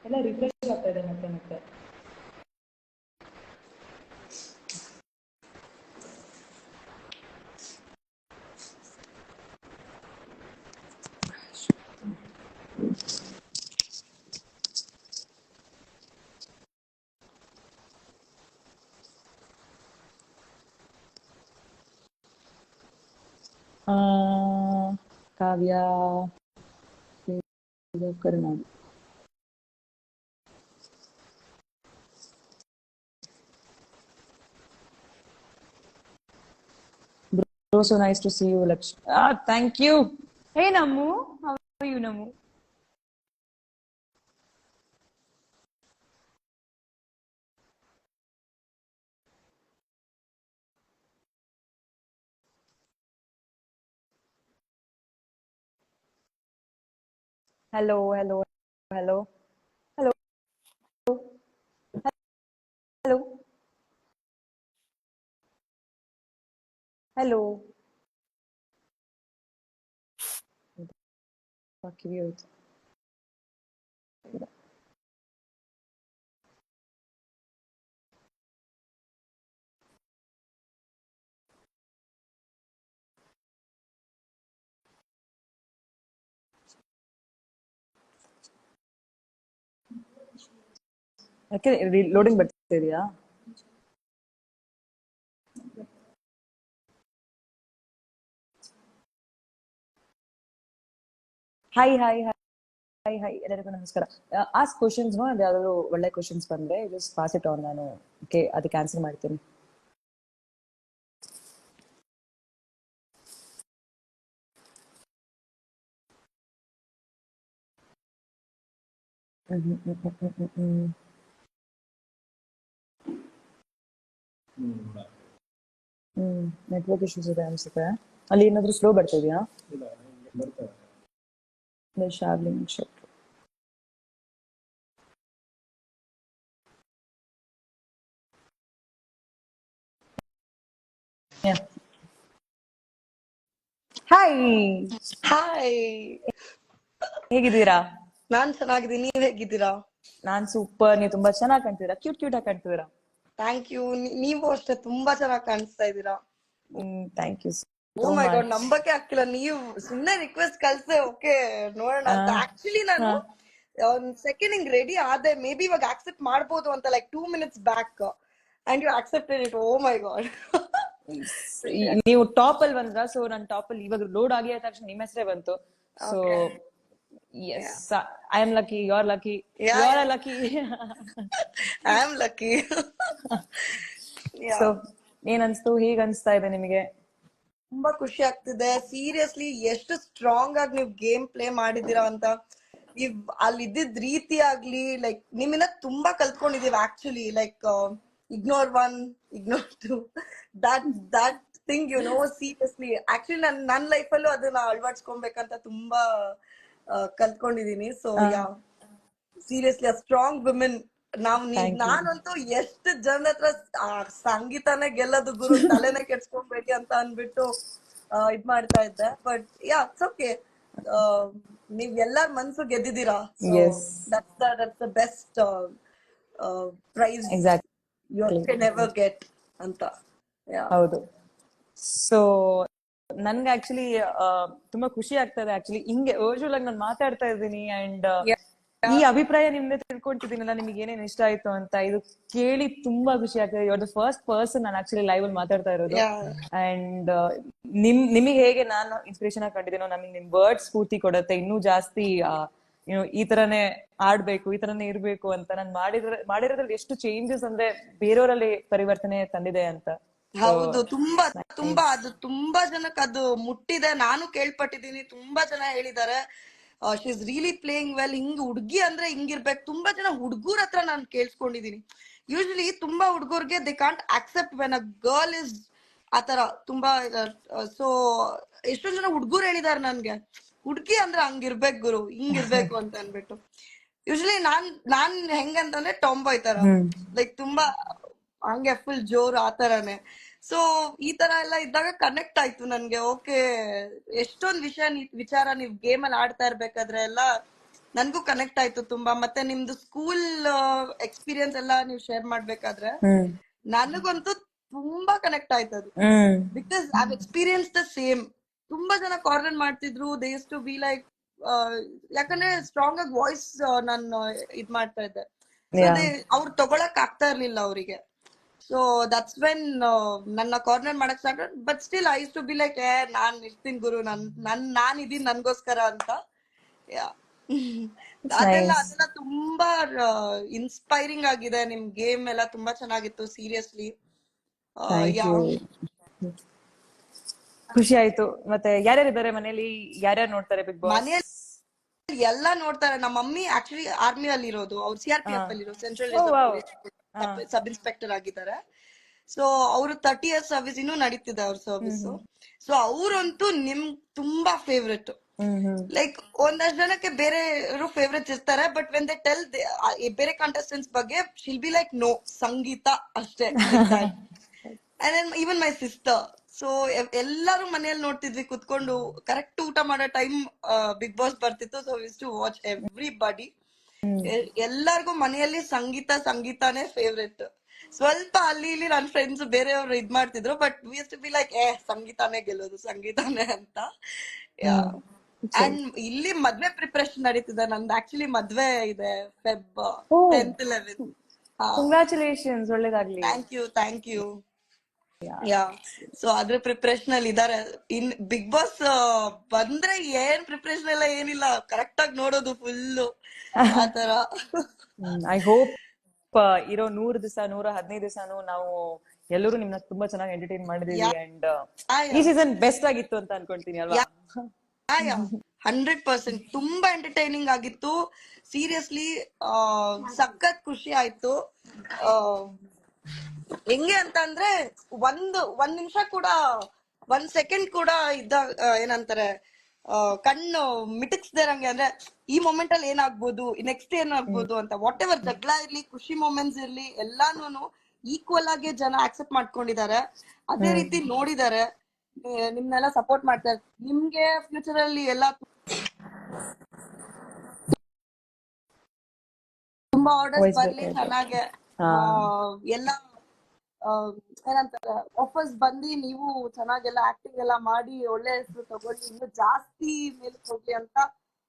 ಎಲ್ಲ ರಿಫ್ರೆಶ್ ಆಗ್ತಾ ಇದೆ ಮತ್ತೆ ಮತ್ತೆ. ಕಾವ್ಯ ಕರುನಾಡು. Bro, so nice to see you, Lakshmi. Thank you. Hey, Namu. How are you, Namu? Hello, hello, hello, hello, hello, hello. ಕಿವಿ ಹೋಯ್ತು. ಯಾಕೆ ಲೋಡಿಂಗ್ ಬರ್ತಿದೆಯಾ? ಹಾಯ್ ಹಾಯ್ ಹಾಯ್ ಹಾಯ್, ಎಲ್ಲರಿಗೂ ನಮಸ್ಕಾರ. ಆಸ್ಕ್ ಕ್ವಶನ್ಸ್ ಯಾವ್ದಾದ್ರು ಒಳ್ಳೆ ಕ್ವಶನ್ಸ್ ಬಂದ್ರೆ ಜಸ್ಟ್ ಪಾಸ್ ಇಟ್ ಆನ್, ನಾನು ಓಕೆ ಅದಕ್ಕೆ ಆನ್ಸರ್ ಮಾಡ್ತೀನಿ. ನೆಟ್ವರ್ಕ್ ಇಶ್ಯೂಸ್ ಇದೆ ಅನ್ಸುತ್ತೆ. ಅಲ್ಲಿ ಏನಾದ್ರು ಸ್ಲೋ ಬರ್ತಾ ಇದೆಯಾ? ಇಲ್ಲ ಬರ್ತಾ ಶಾರ್ಲಿಂಗ್ ಶೆಟ್. ಹಾಯ್, ಹಾಯ್, ಹೇಗಿದ್ದೀರಾ? ನಾನ್ ಚೆನ್ನಾಗಿದ್ದೀನಿ. ನೀವ್ ಹೇಗಿದ್ದೀರಾ? ನಾನ್ ಸೂಪರ್. ನೀವು ತುಂಬಾ ಚೆನ್ನಾಗಿ ಕಾಣ್ತಿದ್ದೀರಾ, ಕ್ಯೂಟ್ ಆಗಿ ಕಾಣ್ತಿದ್ದೀರಾ. Thank you. ನೀವು ಅಷ್ಟೇ ತುಂಬಾ ಚೆನ್ನಾಗಿ ಕಾಣಿಸ್ತಾ ಇದ್ದೀರಾ. Thank you oh so my God, much. ನಂಬಕ್ಕೆ ಆಗ್ತಿಲ್ಲ. ನೀವು ಸುಮ್ನೆ ರಿಕ್ವೆಸ್ಟ್ ಕಳ್ಸೆ, ಓಕೆ ನೋಡೋಣ ಅಂತ. ಆಕ್ಚುಲಿ ನಾನು ಒಂದ್ ಸೆಕೆಂಡ್ ಹಿಂಗ್ ರೆಡಿ ಆದೆ, ಮೇ ಬಿ ಇವಾಗ ಆಕ್ಸೆಪ್ಟ್ ಮಾಡ್ಬೋದು ಅಂತ, like 2 minutes back, and you accepted it. Oh my God. ನೀವು ಟಾಪ್ ಅಲ್ಲಿ ಬಂದ್ರ, ಸೊ ನನ್ ಟಾಪ್ ಅಲ್ಲಿ ಇವಾಗ ಲೋಡ್ ಆಗಿ ಆದ ತಕ್ಷಣ ನಿಮ್ಮ ಹೆಸರೇ ಬಂತು. So yes, I am lucky, you are lucky, you are lucky. I am lucky. So ಏನ್ ಅನ್ಸ್ತು, ಹೇಗ್ ಅನ್ಸ್ತಾ ಇದೆ ನಿಮಗೆ? ತುಂಬಾ ಖುಷಿ ಆಗ್ತಿದೆ. ಸೀರಿಯಸ್ಲಿ ಎಷ್ಟು ಸ್ಟ್ರಾಂಗ್ ಆಗಿ ನೀವು ಗೇಮ್ ಪ್ಲೇ ಮಾಡಿದೀರಾ ಅಂತ. ನೀವ್ ಅಲ್ಲಿ ಇದ್ದಿದ್ ರೀತಿ ಆಗ್ಲಿ, ಲೈಕ್ ನಿಮ್ಮಿಂದ ತುಂಬಾ ಕಲ್ತ್ಕೊಂಡಿದೀವಿ actually. Like ignore 1, ignore 2, that thing seriously. Actually ನನ್ ಲೈಫಲ್ಲೂ ಅದನ್ನ ಅಳವಡಿಸ್ಕೊಬೇಕಂತ ತುಂಬಾ ಕಲ್ತ್ಕೊಂಡಿದೀನಿ. So yeah, seriously a strong women. ನಾನಂತೂ ಎಷ್ಟು ಜನ ಹತ್ರ ಸಂಗೀತನೇ ಗೆಲ್ಲದು ಗುರು, ತಲೆನೇ ಕೆಡ್ಸ್ಕೊಂಬೇಡಿ ಅಂತ ಅನ್ಬಿಟ್ಟು ಇದ್ ಮಾಡ್ತಾ ಇದ್ದೆ. But yeah, it's okay. ನೀವ್ ಎಲ್ಲಾರ್ ಮನ್ಸು ಗೆದ್ದಿದ್ದೀರಾ. That's the best prize you can ever get ಅಂತ. ಹೌದು. ಸೊ ನನ್ಗೆ ಆಕ್ಚುಲಿ ತುಂಬಾ ಖುಷಿ ಆಗ್ತದೆ. ಆಕ್ಚುಲಿ ಹಿಂಗೆ ಯೂಶುವಲ್ ಆಗಿ ನಾನು ಮಾತಾಡ್ತಾ ಇದ್ದೀನಿ ಅಂಡ್ ಈ ಅಭಿಪ್ರಾಯ ನಿಮ್ದೆ ತಿಳ್ಕೊಂತಿದ್ದೀನಲ್ಲ, ನಿಮ್ಗೆ ಏನೇನ್ ಇಷ್ಟ ಆಯ್ತು ಅಂತ. ಇದು ಕೇಳಿ ತುಂಬಾ ಖುಷಿ ಆಗ್ತದೆ. You are the first person ನಾನು ಆಕ್ಚುಲಿ ಲೈವ್ ಅಲ್ಲಿ ಮಾತಾಡ್ತಾ ಇರೋದು. ಅಂಡ್ ನಿಮಗೆ ಹೇಗೆ ನಾನು ಇನ್ಸ್ಪಿರೇಷನ್ ಆಗಿ ಕಂಡಿದ್ದೀನೋ, ನಮಗೆ ನಿಮ್ ವರ್ಡ್ ಸ್ಫೂರ್ತಿ ಕೊಡುತ್ತೆ ಇನ್ನೂ ಜಾಸ್ತಿ. ಈ ತರನೇ ಆಡ್ಬೇಕು, ಈ ತರನೇ ಇರ್ಬೇಕು ಅಂತ. ನಾನು ಮಾಡಿರೋದ್ರಲ್ಲಿ ಎಷ್ಟು ಚೇಂಜಸ್ ಅಂದ್ರೆ ಬೇರೆಯವರಲ್ಲಿ ಪರಿವರ್ತನೆ ತಂದಿದೆ ಅಂತ. ಹೌದು, ತುಂಬಾ ತುಂಬಾ ಅದು ತುಂಬಾ ಜನಕ್ಕೆ ಅದು ಮುಟ್ಟಿದೆ. ನಾನು ಕೇಳ್ಪಟ್ಟಿದ್ದೀನಿ, ತುಂಬಾ ಜನ ಹೇಳಿದ್ದಾರೆ she is really playing well, ಹಿಂಗ್ ಹುಡ್ಗಿ ಅಂದ್ರೆ ಹಿಂಗಿರ್ಬೇಕು. ತುಂಬಾ ಜನ ಹುಡ್ಗೂರ್ ಹತ್ರ ನಾನು ಕೇಳಿಸ್ಕೊಂಡಿದೀನಿ. ಯೂಶಲಿ ತುಂಬಾ ಹುಡ್ಗರ್ಗೆ they can't accept when a girl is ಆತರ ತುಂಬಾ. ಸೊ ಎಷ್ಟೊಂದ್ ಜನ ಹುಡ್ಗೂರ್ ಹೇಳಿದಾರೆ ನನ್ಗೆ, ಹುಡ್ಗಿ ಅಂದ್ರೆ ಹಂಗಿರ್ಬೇಕು ಗುರು, ಹಿಂಗಿರ್ಬೇಕು ಅಂತ ಅನ್ಬಿಟ್ಟು. ಯೂಶಲಿ ನಾನ್ ಹೆಂಗಂತಂದ್ರೆ ಟಾಂಬಾಯ್ ತರ, ಲೈಕ್ ತುಂಬಾ ಹಂಗೆ ಫುಲ್ ಜೋರು ಆತರನೇ. ಸೊ ಈ ತರ ಎಲ್ಲ ಇದ್ದಾಗ ಕನೆಕ್ಟ್ ಆಯ್ತು ನನ್ಗೆ. ಓಕೆ, ಎಷ್ಟೊಂದ್ ವಿಚಾರ ನೀವ್ ಗೇಮ್ ಅಲ್ಲಿ ಆಡ್ತಾ ಇರ್ಬೇಕಾದ್ರೆ ಎಲ್ಲ ನನ್ಗೂ ಕನೆಕ್ಟ್ ಆಯ್ತು ತುಂಬಾ. ಮತ್ತೆ ನಿಮ್ದು ಸ್ಕೂಲ್ ಎಕ್ಸ್ಪೀರಿಯನ್ಸ್ ಎಲ್ಲ ನೀವ್ ಶೇರ್ ಮಾಡ್ಬೇಕಾದ್ರೆ ನನಗಂತೂ ತುಂಬಾ ಕನೆಕ್ಟ್ ಆಯ್ತದು. Because I experience the same. ತುಂಬಾ ಜನ ಕಾರ್ನರ್ ಮಾಡ್ತಿದ್ರು, they used to be like, ಯಾಕಂದ್ರೆ ಸ್ಟ್ರಾಂಗ್ ಆಗಿ ವಾಯ್ಸ್ ನಾನು ಇದ್ ಮಾಡ್ತಾ ಇದ್ದೆ. ಅವ್ರು ತಗೊಳಕ್ ಆಗ್ತಾ ಇರ್ಲಿಲ್ಲ ಅವರಿಗೆ. ಸೊ ದಟ್ಸ್ ವೆನ್ ನನ್ನ ಕಾರ್ನರ್ ಮಾಡಕ್ start. But still I used to be like, ನಾನ್ ಇರ್ತೀನಿ ಗುರು, ನಾನ್ ಇದೀನಿ ನನ್ಗೋಸ್ಕರ ಅಂತ. ಅದೆಲ್ಲ ತುಂಬಾ ಇನ್ಸ್ಪೈರಿಂಗ್ ಆಗಿದೆ. ನಿಮ್ ಗೇಮ್ ಎಲ್ಲ ತುಂಬಾ ಚೆನ್ನಾಗಿತ್ತು ಸೀರಿಯಸ್ಲಿ. ಖುಷಿ ಆಯ್ತು. ಮತ್ತೆ ಯಾರ್ಯಾರಿದ್ದಾರೆ ಮನೇಲಿ, ಯಾರ್ಯಾರು ನೋಡ್ತಾರೆ ಬಿಗ್ ಬಾಸ್? ಮನೇಲಿ ಎಲ್ಲಾ ನೋಡ್ತಾರೆ. ನಮ್ಮ ಮಮ್ಮಿ ಆಕ್ಚುಲಿ ಆರ್ಮಿ ಅಲ್ಲಿ ಇರೋದು, ಅವ್ರು CRPF ಅಲ್ಲಿ ಇರೋದು, ಸೆಂಟ್ರಲ್ ಸಬ್ ಇನ್ಸ್ಪೆಕ್ಟರ್ ಆಗಿದ್ದಾರೆ. ಸೊ ಅವರು 30 years ಸರ್ವಿಸ್ ಇನ್ನೂ ನಡೀತಿದೆ ಅವ್ರ ಸರ್ವಿಸ್. ಸೊ ಅವ್ರಂತೂ ನಿಮ್ ತುಂಬಾ ಫೇವ್ರೆಟ್. ಲೈಕ್ ಒಂದಷ್ಟು ಜನಕ್ಕೆ ಬೇರೆ ಫೇವ್ರೆಟ್ಸ್ ಇರ್ತಾರೆ, ಬಟ್ ವೆನ್ ದೇ ಟೆಲ್ ಬೇರೆ ಕಂಟೆಸ್ಟೆಂಟ್ಸ್ ಬಗ್ಗೆ, she'll be like no, Sangeetha ಅಷ್ಟೇ. And then even my sister. So ಎಲ್ಲಾರು ಮನೆಯಲ್ಲಿ ನೋಡ್ತಿದ್ವಿ ಕುತ್ಕೊಂಡು. ಕರೆಕ್ಟ್ ಊಟ ಮಾಡೋ ಟೈಮ್ ಬಿಗ್ ಬಾಸ್ ಬರ್ತಿತ್ತು. So we use to watch everybody. ಎಲ್ಲಾರ್ಗು ಮನೆಯಲ್ಲಿ ಸಂಗೀತಾನೇ ಫೇವ್ರೆಟ್. ಸ್ವಲ್ಪ ಅಲ್ಲಿ ಇಲ್ಲಿ ನನ್ನ ಫ್ರೆಂಡ್ಸ್ ಬೇರೆಯವ್ರು ಇದ್ ಮಾಡ್ತಿದ್ರು, but we use to be like, ಸಂಗೀತಾನೇ ಗೆಲ್ಲೋದು, ಸಂಗೀತಾನೇ ಅಂತ. ಅಂಡ್ ಇಲ್ಲಿ ಮದ್ವೆ ಪ್ರಿಪರೇಷನ್ ನಡೀತಿದೆ ನಂದು. ಆಕ್ಚುಲಿ ಮದ್ವೆ ಇದೆ ಫೆಬ್ 10th 11th. ಕಂಗ್ರಾಚುಲೇಷನ್ಸ್, ಒಳ್ಳೇದಾಗ್ಲಿ. Thank you. ಸೊ ಅದ್ರ ಪ್ರಿಪರೇಷನ್ ಅಲ್ಲಿ ಇದಾರೆ. ಇನ್ ಬಿಗ್ ಬಾಸ್ ಬಂದ್ರೆ ಏನ್ ಪ್ರಿಪರೇಷನ್ ಎಲ್ಲ ಏನಿಲ್ಲ, ಕರೆಕ್ಟ್ ಆಗಿ ನೋಡೋದು ಫುಲ್ ಆತರ. ಐ ಹೋಪ್ ಇರೋ 100 ದಿವಸ 115 ದಿವಸನು ನಾವು ಎಲ್ಲರೂ ನಿಮ್ನ ತುಂಬಾ ಚೆನ್ನಾಗಿ ಎಂಟರ್ಟೈನ್ ಮಾಡಿದೀವಿ. ಅಂಡ್ ಈ ಸೀಸನ್ ಬೆಸ್ಟ್ ಆಗಿತ್ತು ಅಂತ ಅನ್ಕೊಂತೀನಿ ಅಲ್ವಾ? 100% ತುಂಬಾ ಎಂಟರ್ಟೈನಿಂಗ್ ಆಗಿತ್ತು. ಸೀರಿಯಸ್ಲಿ ಸಖತ್ ಖುಷಿ ಆಯ್ತು. ಹೆಂಗೆ ಅಂತ ಅಂದ್ರೆ ಒಂದ್ ನಿಮಿಷ ಕೂಡ 1 ಸೆಕೆಂಡ್ ಕೂಡ ಇದ್ದ ಏನಂತಾರೆ ಕಣ್ಣು ಮಿಟಕ್ಸ್ದಿರಂಗೆ, ಅಂದ್ರೆ ಈ ಮೊಮೆಂಟ್ ಅಲ್ಲಿ ಏನಾಗ್ಬೋದು, ನೆಕ್ಸ್ಟ್ ಏನಾಗ್ಬೋದು ಅಂತ, ವಾಟ್ ಎವರ್ ಜಗಳ ಇರ್ಲಿ, ಖುಷಿ ಮೊಮೆಂಟ್ಸ್ ಇರ್ಲಿ, ಎಲ್ಲಾನು ಈಕ್ವಲ್ ಆಗಿ ಜನ ಆಕ್ಸೆಪ್ಟ್ ಮಾಡ್ಕೊಂಡಿದ್ದಾರೆ. ಅದೇ ರೀತಿ ನೋಡಿದ್ದಾರೆ, ನಿಮ್ನೆಲ್ಲ ಸಪೋರ್ಟ್ ಮಾಡ್ತಾರೆ. ನಿಮ್ಗೆ ಫ್ಯೂಚರ್ ಅಲ್ಲಿ ಎಲ್ಲ ತುಂಬಾ ಆರ್ಡರ್ಸ್ ವಾಯ್ಸ್ ಬರ್ಲಿ, ಬೇಕಾಯ್ತು. ಚೆನ್ನಾಗೆ ಹಾ. ಎಲ್ಲ ಏನಂತಾರೆ ಆಫರ್ಸ್ ಬಂದು ನೀವು ಚೆನ್ನಾಗೆಲ್ಲ ಆಕ್ಟಿಂಗ್ ಎಲ್ಲ ಮಾಡಿ ಒಳ್ಳೆ ಹೆಸರು ತಗೊಳ್ಳಿ, ಇನ್ನು ಜಾಸ್ತಿ ಮೇಲಕ್ಕೆ ಹೋಗ್ಲಿ ಅಂತ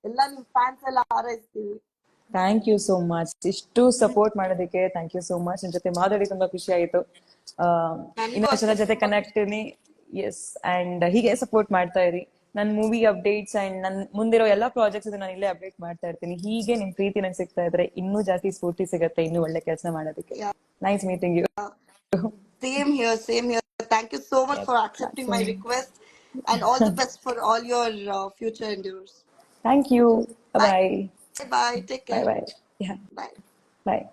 ಎಲ್ಲ ನಿಮ್ ಫ್ಯಾನ್ಸ್ ಎಲ್ಲ ಹಾರೈಸ್ತೀವಿ. ಥ್ಯಾಂಕ್ ಯು ಸೋ ಮಚ್, ಇಷ್ಟು ಸಪೋರ್ಟ್ ಮಾಡೋದಕ್ಕೆ ಥ್ಯಾಂಕ್ ಯು ಸೋ ಮಚ್. ನಿಮ್ ಜೊತೆ ಮಾತಾಡಿ ತುಂಬಾ ಖುಷಿ ಆಯ್ತು. ನನಗೂ ಇನ್ನೊಂದ್ ಅಷ್ಟೇ ಜನ ಜೊತೆ ತುಂಬಾ ಕನೆಕ್ಟ್ ಎಸ್, ಅಂಡ್ ಹೀಗೆ ಸಪೋರ್ಟ್ ಮಾಡ್ತಾ ಇರಿ. ನನ್ ಮೂವಿ ಅಪ್ಡೇಟ್ಸ್ ಅಂಡ್ ನನ್ ಮುಂದಿರೋ ಎಲ್ಲಾ ಪ್ರಾಜೆಕ್ಟ್ಸ್ ನಾನು ಇಲ್ಲೇ ಅಪ್ಡೇಟ್ ಮಾಡ್ತಾ ಇರ್ತೀನಿ. ಹೀಗೆ ನಿಮ್ ಪ್ರೀತಿ ನಂಗೆ ಸಿಗ್ತಾ ಇದ್ರೆ ಇನ್ನೂ ಜಾಸ್ತಿ ಸ್ಫೂರ್ತಿ ಸಿಗತ್ತೆ ಇನ್ನೂ ಒಳ್ಳೆ ಕೆಲಸ ಮಾಡೋದಕ್ಕೆ. Nice meeting you. Same here, same here. Thank you so much for accepting my request and all the best for all your future endeavours. Thank you. Bye. Bye Bye. Take bye care. Bye. Yeah Bye. Bye.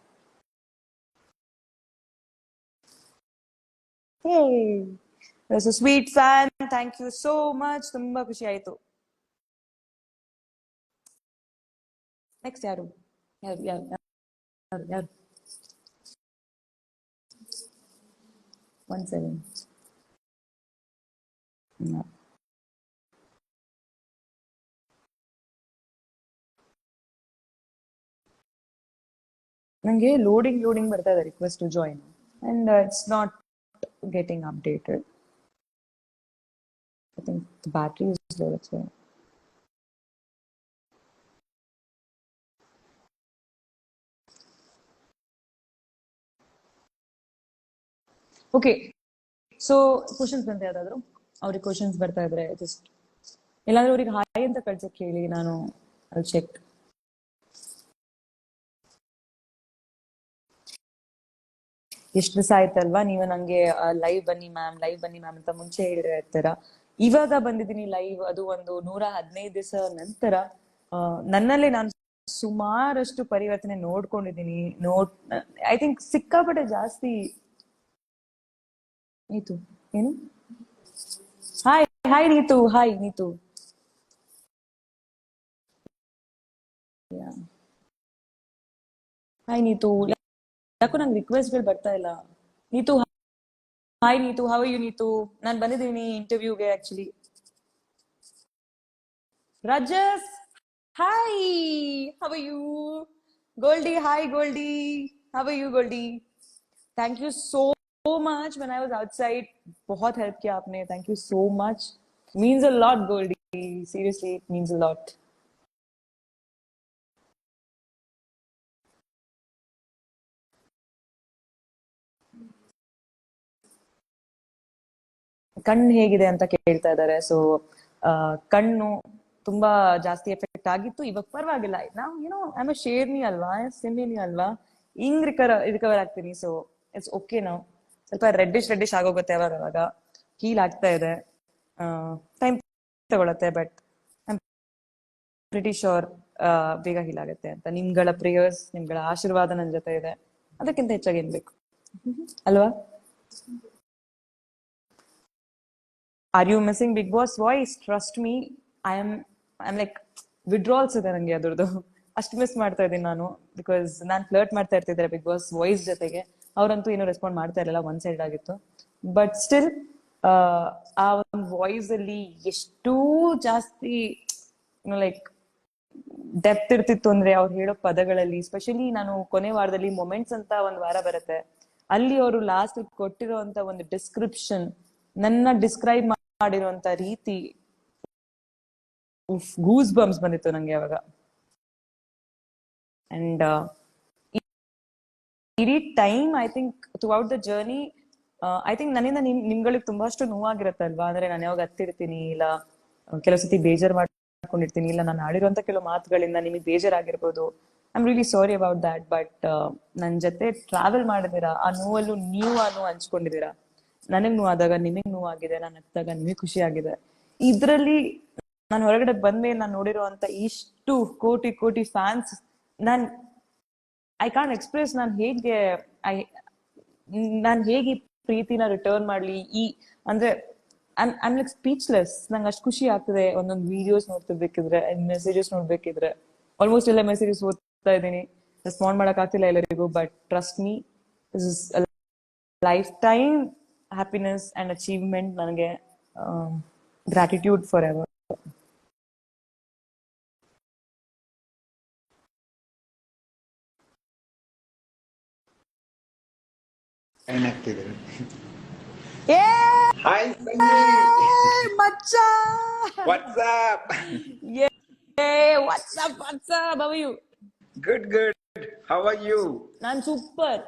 Sweet fan, thank you so much. ತುಂಬಾ ಖುಷಿ ಆಯ್ತು. ನೆಕ್ಸ್ಟ್ ಯಾರು ಯಾರು ಯಾರು ಯಾರು ಯಾರು 1 second. ನಂಗೆ ಲೋಡಿಂಗ್ ಬರ್ತಾ ಇದೆ request to join and it's not getting updated. I think the battery is low. That's why. Okay, so questions ಬಂತ ಯಾವ್ದಾದ್ರು ಅವ್ರಿಗೆ ಕ್ವಶನ್ಸ್ ಬರ್ತಾ ಇದ್ರೆ ಜಸ್ಟ್ ಇಲ್ಲಾಂದ್ರೆ ಅವ್ರಿಗೆ ಹಾಯ್ ಅಂತ ಕಳ್ಸಕ್ ಹೇಳಿ, ನಾನು ಅಲ್ಲಿ ಚೆಕ್. ಎಷ್ಟು ದಿವಸ ಆಯ್ತಲ್ವಾ ನೀವು ನಂಗೆ ಲೈವ್ ಬನ್ನಿ ಮ್ಯಾಮ್ ಅಂತ ಮುಂಚೆ ಹೇಳಿದ್ರೆ ಇರ್ತೀರ. ಇವಾಗ ಬಂದಿದ್ದೀನಿ ಲೈವ್, ಅದು ಒಂದು 115 ದಿವಸ ನಂತರ. ನನ್ನಲ್ಲೇ ನಾನು ಸುಮಾರಷ್ಟು ಪರಿವರ್ತನೆ ನೋಡ್ಕೊಂಡಿದ್ದೀನಿ. ಐ ಥಿಂಕ್ ಸಿಕ್ಕಾಪಟ್ಟೆ ಜಾಸ್ತಿ. ನೀತು ಏನು hi hi Neetu, hi Neetu. Hi Neetu, ಯಾಕೋ ನಂಗೆ ರಿಕ್ವೆಸ್ಟ್ಗಳು ಬರ್ತಾ ಇಲ್ಲ. Neetu hi Neetu, how you Neetu? ನಾನು ಬಂದಿದ್ದೀನಿ ಇಂಟರ್ವ್ಯೂಗೆ actually. Rajas hi, how you? Goldie hi Goldie, how you Goldie? Thank you so much when I was outside. बहुत हेल्प किया आपने, thank you so much. Means a lot Goldie, seriously it means a lot. ಕಣ್ಣು ಹೇಗಿದೆ ಅಂತ ಕೇಳ್ತಾ ಇದ್ದಾರೆ. ಸೊ ಕಣ್ಣು ತುಂಬಾ ಜಾಸ್ತಿ ಎಫೆಕ್ಟ್ ಆಗಿತ್ತು, ಇವಾಗ ಪರವಾಗಿಲ್ಲ. ನಾವು ಏನೋ ಐ ಆಮ್ ಶೇರ್ನಿ ಅಲ್ವಾ, ಸಿಮಿನಿ ಅಲ್ವಾ, ಹಿಂಗ್ ರಿಕವರ್ ಆಗ್ತೀನಿ. So it's okay. ನಾವು ಸ್ವಲ್ಪ ರೆಡ್ಡಿಶ್ ಆಗೋಗುತ್ತೆ ಅವಾಗ ಹೀಲ್ ಆಗ್ತಾ ಇದೆ. ಟೈಮ್ ತಗೊಳತ್ತೆ, but I am pretty sure ಬೇಗ ಹೀಲ್ ಆಗುತ್ತೆ ಅಂತ. ನಿಮ್ಗಳ ಪ್ರೇಯರ್ಸ್, ನಿಮ್ಗಳ ಆಶೀರ್ವಾದ ನನ್ನ ಜೊತೆ ಇದೆ, ಅದಕ್ಕಿಂತ ಹೆಚ್ಚಾಗಿ ಏನ್ ಬೇಕು ಅಲ್ವಾ? Are you missing Bigg Boss voice? Trust me, I am like withdrawals ಇದೆ ನಂಗೆ ಅದ್ರದ್ದು. ಅಷ್ಟು ಮಿಸ್ ಮಾಡ್ತಾ ಇದ್ದೀನಿ ನಾನು, ಬಿಕಾಸ್ ನಾನು ಫ್ಲರ್ಟ್ ಮಾಡ್ತಾ ಇರ್ತಿದ್ರೆ ಬಿಗ್ ಬಾಸ್ ವಾಯ್ಸ್ ಜೊತೆಗೆ. ಅವ್ರಂತೂ ಏನೂ ರೆಸ್ಪಾಂಡ್ ಮಾಡ್ತಾ ಇರಲಿಲ್ಲ, ಒನ್ ಸೈಡ್ ಆಗಿತ್ತು. ಬಟ್ ಸ್ಟಿಲ್ ಆ ಒಂದು ವಾಯ್ಸ್ ಅಲ್ಲಿ ಎಷ್ಟು ಜಾಸ್ತಿ ಲೈಕ್ ಡೆಪ್ತ್ ಇರ್ತಿತ್ತು ಅಂದ್ರೆ ಅವ್ರು ಹೇಳೋ ಪದಗಳಲ್ಲಿ. ಸ್ಪೆಷಲಿ ನಾನು ಕೊನೆ ವಾರದಲ್ಲಿ ಮೊಮೆಂಟ್ಸ್ ಅಂತ ಒಂದ್ ವಾರ ಬರುತ್ತೆ, ಅಲ್ಲಿ ಅವರು ಲಾಸ್ಟ್ ಕೊಟ್ಟಿರುವಂತ ಒಂದು ಡಿಸ್ಕ್ರಿಪ್ಷನ್, ನನ್ನ ಡಿಸ್ಕ್ರೈಬ್ ಮಾಡಿರುವಂತ ರೀತಿ, ಗೂಸ್ ಬಂಪ್ಸ್ ಬಂದಿತ್ತು ನಂಗೆ ಅವಾಗ. ಅಂಡ್ ಇಡೀ time I think through out the journey I think ನನ್ನಿಂದ ನಿಮ್ಗಳಿಗೆ ತುಂಬಾಷ್ಟು ನೋವಾಗಿರತ್ತಲ್ವಾ. ಅಂದ್ರೆ ನಾನು ಯಾವಾಗ ಹತ್ತಿರ್ತೀನಿ, ಇಲ್ಲ ಕೆಲವು ಸತಿ ಬೇಜಾರ್ ಮಾಡ್ಕೊಂಡಿರ್ತೀನಿ, ಇಲ್ಲ ನಾನು ಆಡಿರುವಂತ ಕೆಲವು ಮಾತುಗಳಿಂದ ನಿಮಗೆ ಬೇಜಾರಾಗಿರ್ಬೋದು. I am really sorry about that. But ನನ್ ಜೊತೆ ಟ್ರಾವೆಲ್ ಮಾಡಿದೀರಾ, ಆ ನೋವಲ್ಲೂ ನೀವು ಆ ನೋವು ಹಂಚ್ಕೊಂಡಿದೀರಾ. ನನಗ್ ನೋವಾದಾಗ ನಿಮಗ್ ನೋವಾಗಿದೆ, ನಾನು ಹತ್ತಾಗ ನಿಮಗ್ ಖುಷಿ ಆಗಿದೆ. ಇದ್ರಲ್ಲಿ ನಾನು ಹೊರಗಡೆ ಬಂದ್ಮೇಲೆ ನಾನು ನೋಡಿರುವಂತ ಇಷ್ಟು ಕೋಟಿ ಫ್ಯಾನ್ಸ್, ಐ ಕಾಂಟ್ ಎಕ್ಸ್ಪ್ರೆಸ್ ನಾನು ಹೇಗೆ ನಾನ್ ಹೇಗೆ ಈ ಪ್ರೀತಿನ ರಿಟರ್ನ್ ಮಾಡ್ಲಿ, ಅಂದ್ರೆ ಐಮ್ ಲೈಕ್ ಸ್ಪೀಚ್ಲೆಸ್. ನಂಗೆ ಅಷ್ಟು ಖುಷಿ ಆಗ್ತದೆ ಒಂದೊಂದು ವಿಡಿಯೋಸ್ ನೋಡ್ತಿರ್ಬೇಕಿದ್ರೆ, ಮೆಸೇಜಸ್ ನೋಡ್ಬೇಕಿದ್ರೆ. ಆಲ್ಮೋಸ್ಟ್ ಎಲ್ಲ ಮೆಸೇಜಸ್ ಓದ್ತಾ ಇದ್ದೀನಿ, ರೆಸ್ಪಾಂಡ್ ಮಾಡಕ್ ಆಗ್ತಿಲ್ಲ ಎಲ್ಲರಿಗೂ. But trust me, this is life time happiness and achievement. ನನಗೆ ಗ್ರಾಟಿಟ್ಯೂಡ್ ಫಾರ್ ಎವರ್. ಏನಾಗ್ತಿದ್ದಾರೆ? ಏ ಹಾಯ್ ಮಚ್ಚ, what's up. What's up how you? Good good. How are you? ನಾನ್ ಸೂಪರ್.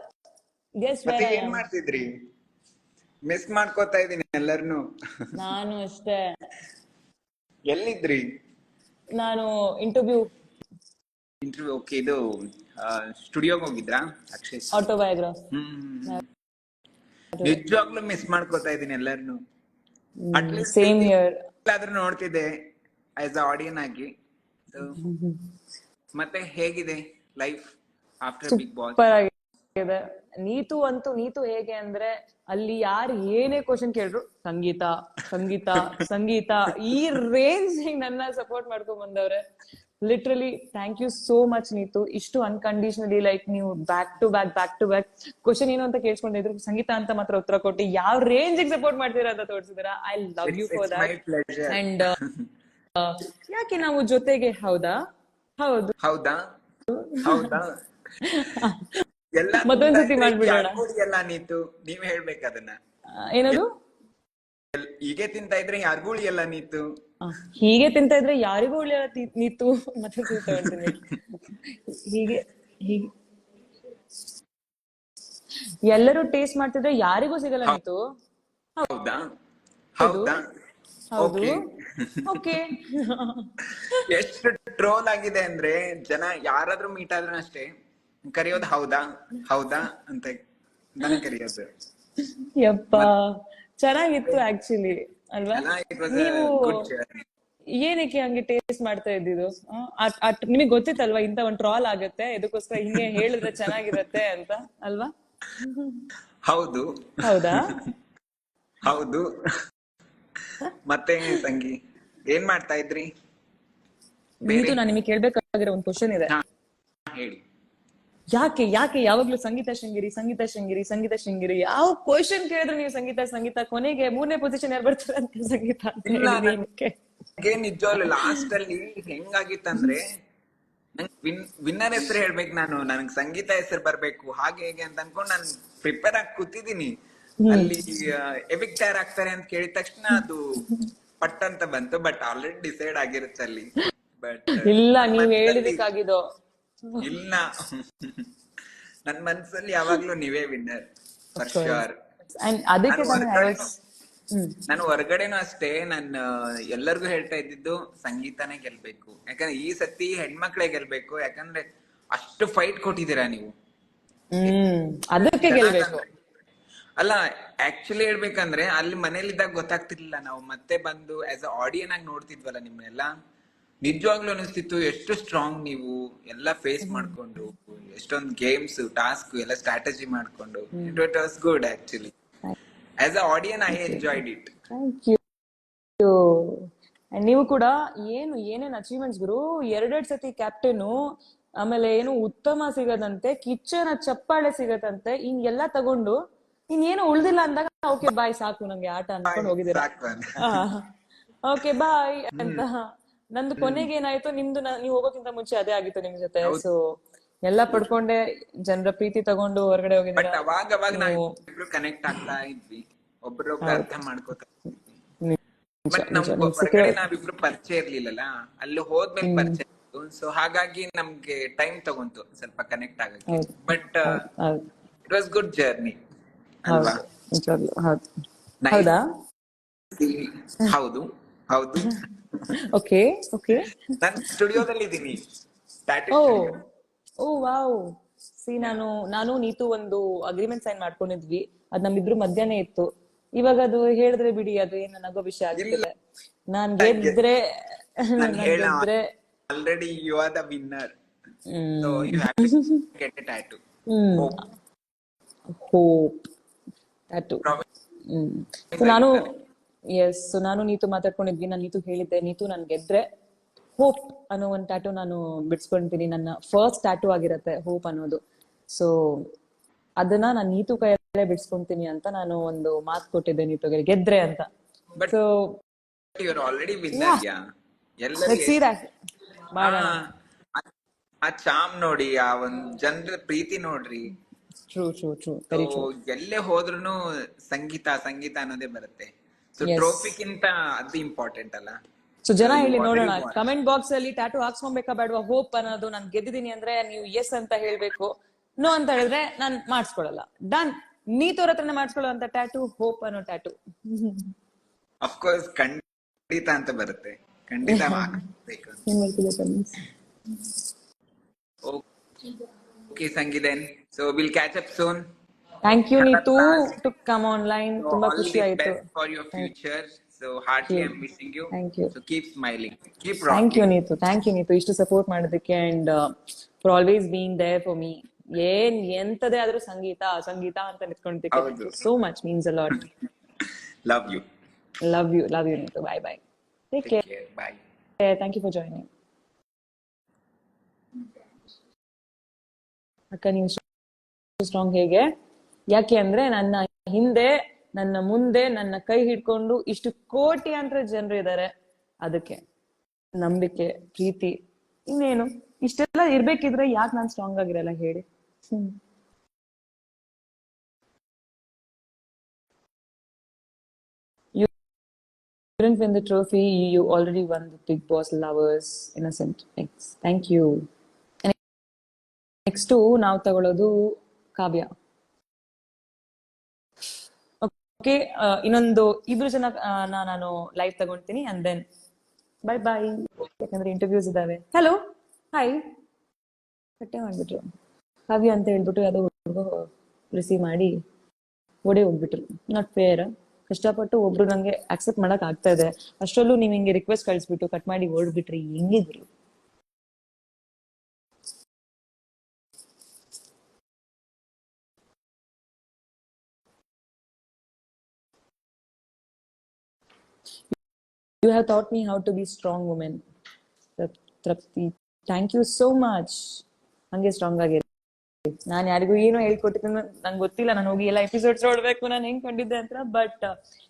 ಗೆಸ್ ಮತ್ತೆ ವೇರ್ ಐ ಏನ್ ಆಮ್. ಮಾಡ್ತಿದ್ರಿ? ಮಿಸ್ ಮಾಡ್ಕೋತಾ ಇದೀನಿ ಎಲ್ಲರನ್ನು. ನಾನು ಅಷ್ಟೇ. ಎಲ್ಲಿದ್ರಿ? ನಾನು ಇಂಟರ್ವ್ಯೂ, ಓಕೆ. ಇದು ಸ್ಟುಡಿಯೋಗೆ ಹೋಗಿದ್ರಾ ಅಕ್ಷಯ್? ಆಟೋಬಯೋಗ್ರಾಫ್. ನಿಜವಾಗ್ಲೂ ಮಿಸ್ ಮಾಡ್ಕೋತಾ ಇದೀನಿ ಎಲ್ಲರನ್ನು. At least same year. ಆದ್ರೂ ನೋಡ್ತಿದ್ದೆ ಆಸ್ ಅ ಆಡಿಯನ್ ಆಗಿ. So, ಮತ್ತೆ ಹೇಗಿದೆ life after Bigg Boss? Super ಆಗಿದೆ. ನೀತು ಹೇಗೆ ಅಂದ್ರೆ, ಅಲ್ಲಿ ಯಾರು ಏನೇ ಕ್ವಶನ್ ಕೇಳ್ರು ಸಂಗೀತ ಸಂಗೀತ ಸಂಗೀತ ಈ ರೇಂಜ್ ನನ್ನ ಸಪೋರ್ಟ್ ಮಾಡ್ಕೊಂಡ್ ಬಂದವ್ರೆ. Literally thank you so much Neethu. ಇಷ್ಟು ಅನ್ಕಂಡೀಷನಲಿ ಲೈಕ್ ನೀವು ಬ್ಯಾಕ್ ಟು ಬ್ಯಾಕ್ ಕ್ವಶನ್ ಏನು ಅಂತ ಕೇಳ್ಸ್ಕೊಂಡಿದ್ರು, ಸಂಗೀತ ಅಂತ ಮಾತ್ರ ಉತ್ತರ ಕೊಟ್ಟು ಯಾವ ರೇಂಜ್ ಸಪೋರ್ಟ್ ಮಾಡ್ತೀರಾ ಅಂತ ತೋರಿಸಿದಿರಾ. I love you for that. And ಯಾಕೆ ನಾವು ಜೊತೆಗೆ, ಹೌದಾ? ಹೌದು. ಹೌದಾ ಹೌದಾ ಎಲ್ಲ ಮತ್ತೊಂದ್ಸತಿ ಮಾಡ್ಬಿಡೋಣ. ಎಲ್ಲ ನೀತು ನೀವ್ ಹೇಳ್ಬೇಕು ಅದನ್ನ. ಏನದು? ಹೀಗೆ ತಿಂತಾ ಇದ್ರೆ ಯಾರಿಗೂ ಎಲ್ಲ ನೀತು. ಹೀಗೆ ತಿಂತಾ ಇದ್ರೆ ಯಾರಿಗೂ ಉಳಿಯಲ್ಲ ನೀತು. ಮತ್ತೆ ತಗೊಳ್ತೀನಿ. ಹೀಗೆ ಹೀಗೆ ಎಲ್ಲರೂ ಟೇಸ್ಟ್ ಮಾಡ್ತಿದ್ರೆ ಯಾರಿಗೂ ಸಿಗಲ್ಲ ನೀತು. ಹೌದಾ ಹೌದಾ ಹೌದು. ಓಕೆ. ಎಷ್ಟು ಟ್ರೋಲ್ ಆಗಿದೆ ಅಂದ್ರೆ, ಜನ ಯಾರಾದ್ರೂ ಮೀಟ್ ಆದ್ರೂ ಅಷ್ಟೇ ಕರೆಯೋದು ಹೌದಾ ಹೌದಾ ಅಂತ ನನಗೆ ಕರೆಯೋದು. ಯಪ್ಪ, ಚೆನ್ನಾಗಿತ್ತು ಆಕ್ಚುಲಿ ಅಲ್ವಾ? ನೀವು ಏನಕ್ಕೆ ಹಂಗೆ ಟೇಸ್ಟ್ ಮಾಡ್ತಾ ಇದ್ದಿದ್ದು? ನಿಮಗ್ ಗೊತ್ತಿತ್ತಲ್ವಾ ಇಂತ ಒಂದ್ ಟ್ರಾಲ್ ಆಗತ್ತೆ, ಇದಕ್ಕೋಸ್ಕರ ಹಿಂಗೆ ಹೇಳಿದ್ರೆ ಚೆನ್ನಾಗಿರತ್ತೆ ಅಂತ ಅಲ್ವಾ? ಹೌದು. ಹೌದಾ? ಹೌದು. ಮತ್ತೆ ಸಂಗಿ ಏನ್ ಮಾಡ್ತಾ ಇದ್ರಿ? ನೀತು, ನಾನು ನಿಮಗೆ ಕೇಳ್ಬೇಕಾಗಿರೋ ಒಂದು ಕ್ವಶನ್ ಇದೆ. ಹೇಳಿ. ಯಾಕೆ ಯಾವಾಗ್ಲೂ ಸಂಗೀತ ಶೃಂಗೇರಿ ಯಾವ ಕ್ವಶನ್ ಕೇಳಿದ್ರೆ ನೀವು ಸಂಗೀತ ಕೊನೆಗೆ 3ನೇ ಪೊಸಿಷನ್ ಯಾರು ಬರ್ತಾರೆ ಅಂತ ಸಂಗೀತ ಅಂತ ಹೇಳಿ. ನಿಜವಾಗ್ಲು ಲಾಸ್ಟ್ ಅಲ್ಲಿ ಹೆಂಗಾಗಿತ್ತಂದ್ರೆ, ವಿನ್ನರ್ ಹೆಸರು ಹೇಳ್ಬೇಕು ನಾನು, ನನಗ್ ಸಂಗೀತ ಹೆಸರು ಬರ್ಬೇಕು ಹಾಗೆ ಹೇಗೆ ಅಂತ ಅನ್ಕೊಂಡ್ ನಾನು ಪ್ರಿಪೇರ್ ಆಗಿ ಕೂತಿದೀನಿ. ಅಲ್ಲಿ ಎವಿಕ್ಟ್ ಯಾರು ಆಗ್ತಾರೆ ಅಂತ ಕೇಳಿದ ತಕ್ಷಣ ಅದು ಪಟ್ ಅಂತ ಬಂತು. ಬಟ್ ಆಲ್ರೆಡಿ ಡಿಸೈಡ್ ಆಗಿರುತ್ತೆ ಅಲ್ಲಿ. ಬಟ್ ಇಲ್ಲ, ನೀವ್ ಹೇಳಿದಕ್ಕಾಗಿದ್ದು ಇಲ್ಲ, ನನ್ ಮನ್ಸಲ್ಲಿ ಯಾವಾಗ್ಲೂ ನೀವೇ ವಿನ್ನರ್ ಫಾರ್ ಶ್ಯೂರ್. ಅದಕ್ಕೆ ನಾನು ಹೊರಗಡೆನೂ ಅಷ್ಟೇ, ನಾನು ಎಲ್ಲರಿಗೂ ಹೇಳ್ತಾ ಇದ್ದಿದ್ದು ಸಂಗೀತನೇ ಗೆಲ್ಬೇಕು. ಯಾಕಂದ್ರೆ ಈ ಸತಿ ಹೆಣ್ಮಕ್ಳೇ ಗೆಲ್ಬೇಕು. ಯಾಕಂದ್ರೆ ಅಷ್ಟು ಫೈಟ್ ಕೊಟ್ಟಿದ್ದೀರಾ ನೀವು. ಅದಕ್ಕೆ ಗೆಲ್ಬೇಕು. ಅಲ್ಲ, ಆಕ್ಚುಲಿ ಹೇಳ್ಬೇಕಂದ್ರೆ ಅಲ್ಲಿ ಮನೇಲಿದ್ದಾಗ ಗೊತ್ತಾಗ್ತಿರ್ಲಿಲ್ಲ, ನಾವು ಮತ್ತೆ ಬಂದು ಆಸ್ ಅ ಆಡಿಯನ್ ಆಗಿ ನೋಡ್ತಿದ್ವಲ್ಲ ನಿಮ್ಮನ್ನೆಲ್ಲ. ನಿಜವಾಗ್ಲೂ ಅನಿಸ್ತಿತ್ತು ಎಷ್ಟು ಸ್ಟ್ರಾಂಗ್ ನೀವು ಎಲ್ಲ ಫೇಸ್ ಮಾಡ್ಕೊಂಡು, ಎಷ್ಟೊಂದು ಗೇಮ್ಸ್ ಟಾಸ್ಕ್ ಎಲ್ಲ ಸ್ಟ್ರಾಟಜಿ ಮಾಡ್ಕೊಂಡು. It was good actually. As a audience I enjoyed it. Thank you. ನೀವು ಕೂಡ ಏನೇನ್ ಅಚೀವ್ಮೆಂಟ್ಸ್ ಗುರು. 2 ಸತಿ ಕ್ಯಾಪ್ಟನ್, ಆಮೇಲೆ ಏನು ಉತ್ತಮ ಸಿಗದಂತೆ, ಕಿಚ್ಚನ ಚಪ್ಪಾಳೆ ಸಿಗತ್ತಂತೆ, ಹಿಂಗೆಲ್ಲಾ ತಗೊಂಡು ಇನ್ನೇನು ಉಳ್ದಿಲ್ಲ ಅಂದಾಗ ಓಕೆ ಬಾಯ್ ಸಾಕು ನಂಗೆ ಆಟ ಅನ್ಕೊಂಡು ಹೋಗಿದ್ದೀರಾ. ಓಕೆ ಬಾಯ್ ಅಂತ. ನಂದು ಕೊನೆಗೆ ಏನಾಯ್ತು, ನಿಮ್ದು ನೀವು ಹೋಗೋಕ್ಕಿಂತ ಮುಂಚೆ ಅದೇ ಆಗಿತ್ತು ನಿಮ್ ಜೊತೆ. ಸೊ ಎಲ್ಲ ಪಡ್ಕೊಂಡೆ, ಜನರ ಪ್ರೀತಿ ತಗೊಂಡು ಹೊರಗಡೆ ಹೋಗಿದ್ದೀರಾ. ಬಟ್ ಅವಾಗ ನಾವು ಕನೆಕ್ಟ್ ಆಗ್ತಾ ಇದ್ವಿ, ಒಬ್ರೊಬ್ರು ಅರ್ಥ ಮಾಡ್ಕೋತಾ ಇದ್ವಿ. ಬಟ್ ನಮ್ ಹೊರಗಡೆ ನಾವಿಬ್ರು ಪರಿಚಯ ಇರ್ಲಿಲ್ಲಲ್ಲ, ಅಲ್ಲಿ ಹೋದ್ಮೇಲೆ ಪರಿಚಯ ಇತ್ತು. ಸೊ ಹಾಗಾಗಿ ನಮ್ಗೆ ಟೈಮ್ ತಗೊಂತು ಸ್ವಲ್ಪ ಕನೆಕ್ಟ್ ಆಗಕ್ಕೆ. But it was good journey ಅಲ್ವಾ? ಹೌದಾ? ಹೌದು ಹೌದು. Okay okay. ನಾನು ಸ್ಟುಡಿಯೋದಲ್ಲಿ ಇದ್ದೀನಿ. ಓ ವಾವ್. ಸಿ, ನಾನು ನೀತು ಒಂದು ಅಗ್ರಿಮೆಂಟ್ ಸೈನ್ ಮಾಡ್ಕೊಂಡಿದ್ವಿ. ಅದ್ ನಮ್ಮಿಬ್ರು ಮಧ್ಯಾಹ್ನ ಇತ್ತು. ಇವಾಗ ಅದು ಹೇಳಿದ್ರೆ ಬಿಡಿ, ಅದು ಏನು ನಗೋ ವಿಷಯ ಆಗ್ತಿಲ್ಲ. ನಾನ್ ಗೆದ್ರೆ already you are the winner. So you have to get it tattoo. Hope. Tattoo. So ನಾನು ಸೊ ನಾನು ನೀತು ಮಾತಾಡ್ಕೊಂಡಿದ್ವಿ. ನಾನು ನೀತು ಹೇಳಿದ್ದೆ, ನೀತು ನಾನು ಗೆದ್ರೆ ಹೋಪ್ ಅನ್ನೋ ಒಂದು ಟ್ಯಾಟೂ ನಾನು ಬಿಡ್ಸ್ಕೊಂತೀನಿ. ನನ್ನ ಫಸ್ಟ್ ಟ್ಯಾಟೂ ಆಗಿರತ್ತೆ ಹೋಪ್ ಅನ್ನೋದು. ಸೊ ಅದನ್ನ ನಾನು ನೀತು ಕೈಯಲ್ಲೇ ಬಿಡ್ಸ್ಕೊಂತೀನಿ ಅಂತ ನಾನು ಒಂದು ಮಾತು ಕೊಟ್ಟಿದ್ದೆ ನೀತುಗೆ, ಗೆದ್ರೆ ಅಂತ. So your already winner. Yeah let's see that. ಮಾಡೋಣ. ಆ ಚಾಮ್ ನೋಡಿ, ಆ ಒಂದ್ ಜನರ ಪ್ರೀತಿ ನೋಡ್ರಿ. True very true. ಎಲ್ಲೇ ಹೋದ್ರುನು ಸಂಗೀತ ಸಂಗೀತ ಅನ್ನೋದೇ ಬರುತ್ತೆ. So Yes. ಟ್ರೋಫಿಗಿಂತ ಅದು ಇಂಪಾರ್ಟೆಂಟ್ ಅಲ್ಲ. ಸೊ ಜನ So, you ಹೇಳಿ ನೋಡೋಣ, already won. ಕಮೆಂಟ್ ಬಾಕ್ಸ್ ಅಲ್ಲಿ ಟ್ಯಾಟೂ ಹಾಕ್ಸ್ಕೊಬೇಕಾ ಬೇಡವಾ ಹೋಪ್ ಅನ್ನೋದು. ನಾನು ಗೆದ್ದಿದ್ದೀನಿ ಅಂದ್ರೆ ನೀವು ಎಸ್ ಅಂತ ಹೇಳ್ಬೇಕು, ನೋ ಅಂತ ಹೇಳಿದ್ರೆ ನಾನು ಮಾಡಿಸ್ಕೊಳಲ್ಲ. ಡನ್. ನೀತೋರ ಹತ್ರನೇ ಮಾಡಿಸ್ಕೊಳ್ಳೋ ಅಂತ ಟ್ಯಾಟೂ ಹೋಪ್ ಅನ್ನೋ ಟ್ಯಾಟೂ. ಅಫ್ಕೋರ್ಸ್ ಖಂಡಿತ ಅಂತ ಬರುತ್ತೆ, ಖಂಡಿತ ಮಾಡ್ಬೇಕು. ಓಕೆ ಸಂಗೀತನ್, so will catch up soon. Thank you Neethu to come online. ತುಂಬಾ ಖುಷಿ ಆಯ್ತು. For your future. So heartily I am wishing you. Thank you. So keep smiling, keep thank you Neethu, thank you Neethu ಇಷ್ಟು ಸಪೋರ್ಟ್ ಮಾಡೋದಕ್ಕೆ and for always being there for me. ಎಂತದೇ ಆದ್ರೂ ಸಂಗೀತ ಸಂಗೀತ ಅಂತ ನಿಂತ್ಕೊಂಡಿದ್ದಕ್ಕೆ ಹೌದು. So much means a lot. Love you. Love you Neethu. Bye bye. Take Take care. care. Bye. Thank you for joining. ಅಕ್ಕ ನೀವು ಸ್ಟ್ರಾಂಗ್ ಹೇಗೆ? ಯಾಕೆ ಅಂದ್ರೆ ನನ್ನ ಹಿಂದೆ ನನ್ನ ಮುಂದೆ ನನ್ನ ಕೈ ಹಿಡ್ಕೊಂಡು ಇಷ್ಟು ಕೋಟ್ಯಾಂತರ ಜನರು ಇದ್ದಾರೆ. ಅದಕ್ಕೆ ನಂಬಿಕೆ, ಪ್ರೀತಿ, ಇನ್ನೇನು ಇಷ್ಟೆಲ್ಲ ಇರ್ಬೇಕಿದ್ರೆ ಯಾಕೆ ನಾನು ಸ್ಟ್ರಾಂಗ್ ಆಗಿರಲ್ಲ ಹೇಳಿ? You didn't win the trophy, you already won the Big Boss Lovers Innocent. Thank you. Next ನಾವು ತಗೊಳ್ಳೋದು ಕಾವ್ಯ. ಓಕೆ, ಇನ್ನೊಂದು ಇಬ್ರು ಜನ ನಾನು ಲೈವ್ ತಗೊಂತೀನಿ ಅಂಡ್ ದೆನ್ ಬೈ ಬೈ, ಯಾಕಂದ್ರೆ ಇಂಟರ್ವ್ಯೂಸ್ ಇದಾವೆ. Hello hi. ಕಟ್ಟೆ ಮಾಡ್ಬಿಟ್ರು ಕಾವ್ಯ ಅಂತ ಹೇಳ್ಬಿಟ್ಟು ಯಾವ್ದೋ ಹುಡುಗ ರಿಸೀವ್ ಮಾಡಿ ಓಡೇ ಹೋಗ್ಬಿಟ್ರು. Not fair. ಕಷ್ಟಪಟ್ಟು ಒಬ್ರು ನಂಗೆ ಅಕ್ಸೆಪ್ಟ್ ಮಾಡಕ್ ಆಗ್ತಾ ಇದೆ, ಅಷ್ಟರಲ್ಲೂ ನೀವ್ ಹಿಂಗೆ ರಿಕ್ವೆಸ್ಟ್ ಕಳಿಸ್ಬಿಟ್ಟು ಕಟ್ ಮಾಡಿ ಓಡ್ಬಿಟ್ರಿ, ಹೆಂಗಿದ್ರು? You have taught me how to be strong woman. Trapti, thank you so much. ಹಂಗೆ ಸ್ಟ್ರಾಂಗ್ ಆಗಿರಿ. ನಾನು ಯಾರಿಗೂ ಏನೋ ಹೇಳ್ಕೊಟ್ಟಿದ್ದೀನಿ ನಂಗೆ ಗೊತ್ತಿಲ್ಲ, ನಾನು ಹೋಗಿ ಎಲ್ಲ ಎಪಿಸೋಡ್ಸ್ ನೋಡ್ಬೇಕು ನಾನು ಹೆಂಗ್ ಕಂಡಿದ್ದೆ ಅಂತ. ಬಟ್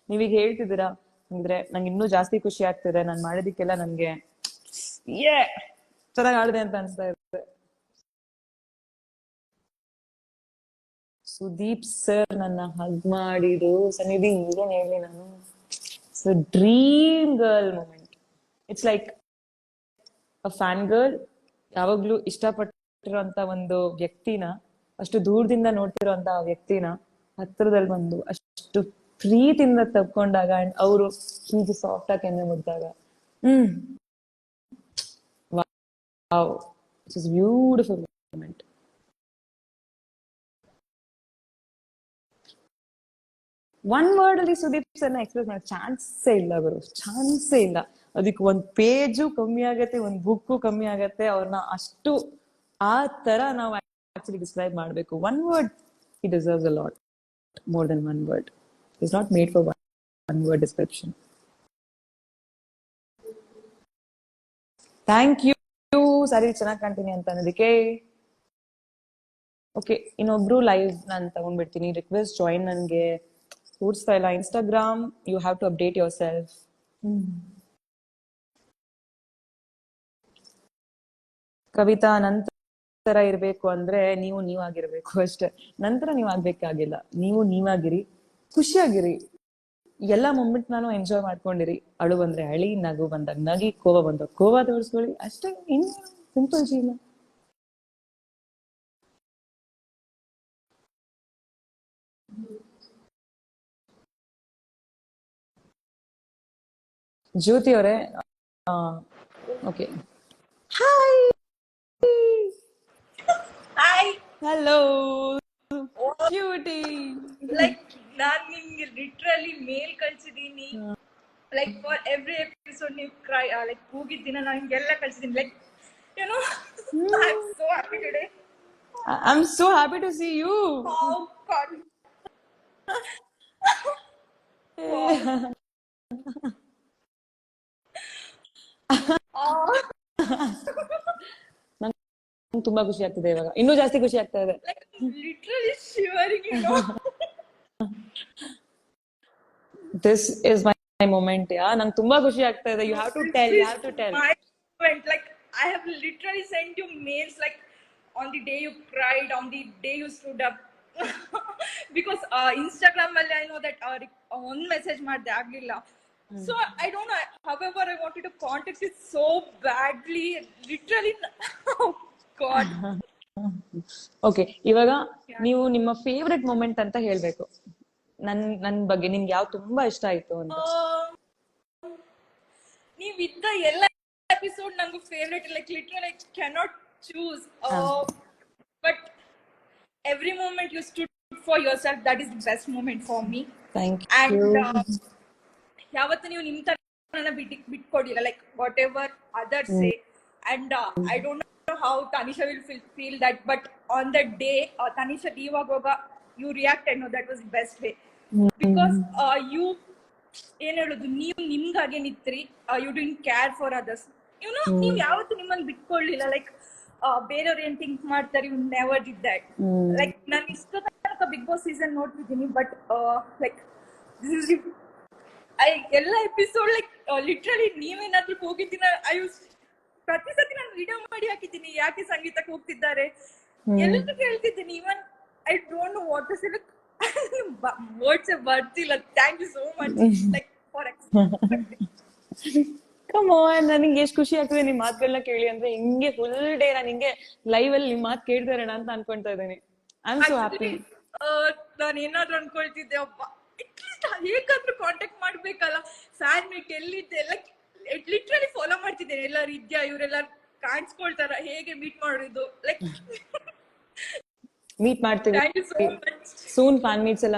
ನೀವೀಗ ಹೇಳ್ತಿದ್ದೀರಾ ಅಂದ್ರೆ ನಂಗೆ ಇನ್ನೂ ಜಾಸ್ತಿ ಖುಷಿ ಆಗ್ತಿದೆ. ನಾನು ಮಾಡಿದಕ್ಕೆಲ್ಲ ನನ್ಗೆ ಚೆನ್ನಾಗಿ ಆಡಿದೆ ಅಂತ ಅನ್ಸ್ತಾ ಇರುತ್ತೆ. ಸುದೀಪ್ ಸರ್ ನನ್ನ ಹಗ್ ಮಾಡಿದ್ರು. ಸನ್ನಿಧಿ ಈಗೇನ್ ಹೇಳಿ ನಾನು, it's a dream girl moment. It's like a fan girl. ಯಾವಾಗ್ಲೂ ಇಷ್ಟಪಟ್ಟಿರುವಂತ ಒಂದು ವ್ಯಕ್ತಿನ, ಅಷ್ಟು ದೂರದಿಂದ ನೋಡ್ತಿರುವಂತ ವ್ಯಕ್ತಿನ ಹತ್ರದಲ್ಲಿ ಬಂದು ಅಷ್ಟು ಪ್ರೀತಿಯಿಂದ ತಪ್ಕೊಂಡಾಗ ಅಂಡ್ ಅವರು ಹೀಗೆ ಸಾಫ್ಟ್ ಆಗಿ ಕೆನ್ನೆ ಮುಟ್ಟಾಗ wow, it's is beautiful moment. One word ಅಲ್ಲಿ ಸುದೀಪ್ ಸರ್ನ ಎಕ್ಸ್ಪ್ರೆಸ್ ಮಾಡೋ ಚಾನ್ಸೇ ಇಲ್ಲ ಗುರು, ಚಾನ್ಸೇ ಇಲ್ಲ. ಅದಕ್ಕೆ ಒಂದ್ ಪೇಜು ಕಮ್ಮಿ ಆಗತ್ತೆ, ಒಂದ್ ಬುಕ್ಕು ಕಮ್ಮಿ ಆಗತ್ತೆ. ಅವ್ರನ್ನ ಅಷ್ಟು ಆ ತರ ನಾವು ಆಕ್ಚುಲಿ ಡಿಸ್ಕ್ರೈಬ್ ಮಾಡ್ಬೇಕು. One word, he deserves a lot more than one word. He's not made for one word description. Thank you. ಸರಿ, ಚೆನ್ನಾಗಿ ಕಾಣ್ತೀನಿ ಅಂತ ಅನ್ನೋದಕ್ಕೆ. ಓಕೆ, ಇನ್ನೊಬ್ರು ಲೈವ್ ನಾನು ತಗೊಂಡ್ಬಿಡ್ತೀನಿ. ರಿಕ್ವೆಸ್ಟ್ ಜಾಯಿನ್ ನನ್ಗೆ ಕೂಡ್ಸ್ತಾ ಇಲ್ಲ. Instagram you have to update yourself. Kavitha, ನಂತರ ಇರ್ಬೇಕು ಅಂದ್ರೆ ನೀವು ನೀವಾಗಿರ್ಬೇಕು ಅಷ್ಟೇ. ನಂತರ ನೀವ್ ಆಗ್ಬೇಕಾಗಿಲ್ಲ, ನೀವು ನೀವಾಗಿರಿ, ಖುಷಿಯಾಗಿರಿ. ಎಲ್ಲಾ ಮೊಮೆಂಟ್ ನಾನು ಎಂಜಾಯ್ ಮಾಡ್ಕೊಂಡಿರಿ. ಅಳು ಬಂದ್ರೆ ಅಳಿ, ನಗು ಬಂದಾಗ ನಗಿ, ಕೋವ ಬಂದಾಗ ಕೋವ ತೋರಿಸ್ಕೊಳ್ಳಿ ಅಷ್ಟೇ. ಇನ್ನು ಸಿಂಪಲ್ ಜೀವನ. ಜ್ಯೋತಿ ಅವರೇ, okay, hi hi. Hello cutie. Like ನಾನ್ ನಿಮ್ಗೆ ಲಿಟ್ರಲಿ ಮೇಲ್ ಕಳ್ಸಿದೀನಿ. ಲೈಕ್ ಫಾರ್ ಎವ್ರಿ ಎಪಿಸೋಡ್ ನೀವು ಕ್ರೈ ಲೈಕ್ ಕೂಗಿದ್ದಿನ ನಾನು ನಿಮ್ಗೆಲ್ಲ ಕಳ್ಸಿದೀನಿ. Like you know I am so happy today. I am so happy to see you. Oh God. ನಂಗೆ ತುಂಬಾ ಖುಷಿ ಆಗ್ತಿದೆ ಇವಾಗ, ಇನ್ನೂ ಜಾಸ್ತಿ ಖುಷಿ ಆಗ್ತಾ ಇದೆ. Like literally shivering, you know. This is my moment. Yeah, ನಂಗೆ ತುಂಬಾ ಖುಷಿ ಆಗ್ತಾ ಇದೆ. You have to tell, you have to tell. My moment, like I have literally sent you mails like on the day you cried, on the day you stood up. Because Instagram ಅಲ್ಲಿ I know that one message ಮಾಡ್ದೆ ಆಗ್ಲಿಲ್ಲ. So I don't know. However, I wanted to contact you so badly, literally. Oh God. Okay, ಇವಾಗ ನೀವು ನಿಮ್ಮ ಫೇವ್ರೆಟ್ ಮೊಮೆಂಟ್ ಅಂತ ಹೇಳ್ಬೇಕು. ನನ್ ಬಗ್ಗೆ ನಿಮ್ಗೆ ಯಾವ್ ತುಂಬಾ ಇಷ್ಟ ಆಯ್ತು ಅಂತ. ನೀವಿದ್ದ ಎಲ್ಲ ಎಪಿಸೋಡ್ ನಂಗೆ favourite. Like literally I cannot choose. But every moment you stood for yourself, that is the best moment for me. Thank and you. ಯಾವತ್ತು ನೀವು ನಿಮ್ ತರನ ಬಿಟ್ಕೊಡಿಲ್ಲ, like whatever others say. And I don't know how Tanisha will feel that, but on the day Tanisha leave ಆಗುವಾಗ you react, I know that was best way. Because you ಏನ್ ಹೇಳುದು, ನೀವು ನಿಮ್ಗಾಗೆ ನಿತ್ರಿ. You didn't care for others, you know. ನೀವು ಯಾವತ್ತು ನಿಮ್ಮನ್ನ ಬಿಟ್ಕೊಳ್ಳಿಲ್ಲ. ಲೈಕ್ ಬೇರೆಯವ್ರು ಏನ್ ಥಿಂಕ್ ಮಾಡ್ತಾರೆ, you never did that. Like ನಾನು ಇಷ್ಟು ತನಕ ಬಿಗ್ ಬಾಸ್ ಸೀಸನ್ ನೋಡ್ತಿದ್ದೀನಿ, ಬಟ್ ಲೈಕ್ ದಿಸ್ ಇಸ್ ಎಲ್ಲ ಎಪಿಸೋಡ್ ಲೈಕ್ ಲಿಟ್ರಲಿ ನೀವೇನಾದ್ರೂ ಹೋಗಿದ್ದೀನ. ಪ್ರತಿ ಸತಿ ನಾನು ವಿಡಿಯೋ ಮಾಡಿ ಹಾಕಿದ್ದೀನಿ, ಯಾಕೆ ಸಂಗೀತಕ್ಕೆ ಹೋಗ್ತಿದ್ದಾರೆ ಎಲ್ಲದಕ್ಕೂ ಹೇಳ್ತಿದ್ದೀನಿ. Even I don't know what to say. Like words ಬರ್ತಿಲ್ಲ. Thank you so much like for come on, ನನಗೆ ಎಷ್ಟು ಖುಷಿ ಆಗ್ತದೆ ನಿಮ್ ಮಾತುಗಳನ್ನ ಕೇಳಿ. ಅಂದ್ರೆ ಹಿಂಗೆ ಫುಲ್ ಡೇ ನಾನು ಹಿಂಗೆ ಲೈವ್ ಅಲ್ಲಿ ನಿಮ್ ಮಾತು ಕೇಳ್ತಾ ಇರೋಣ ಅಂತ ಅನ್ಕೊಂತಾ ಇದ್ದೀನಿ. I am so happy. ನಾನು ಏನಾದ್ರು ಅನ್ಕೊಳ್ತಿದ್ದೆ, ಅಪ್ಪ ಅಟ್ಲೀಸ್ಟ್ ಹೇಗಾದ್ರೂ ಕಾಂಟ್ಯಾಕ್ಟ್ ಮಾಡ್ಬೇಕಲ್ಲ. ಫ್ಯಾನ್ ಮೀಟ್ ಎಲ್ಲಿದ್ದೆ, ಲೈಕ್ ಲಿಟ್ರಲಿ ಫಾಲೋ ಮಾಡ್ತಿದ್ದೇನೆ. ಎಲ್ಲರೂ ಇದ್ಯಾ, ಇವರೆಲ್ಲರೂ ಕಾಣಿಸ್ಕೊಳ್ತಾರ, ಹೇಗೆ ಮೀಟ್ ಮಾಡೋದು. ಲೈಕ್ ಮೀಟ್ ಮಾಡ್ತೀವಿ thank you so much. Soon. Fan meets ಎಲ್ಲ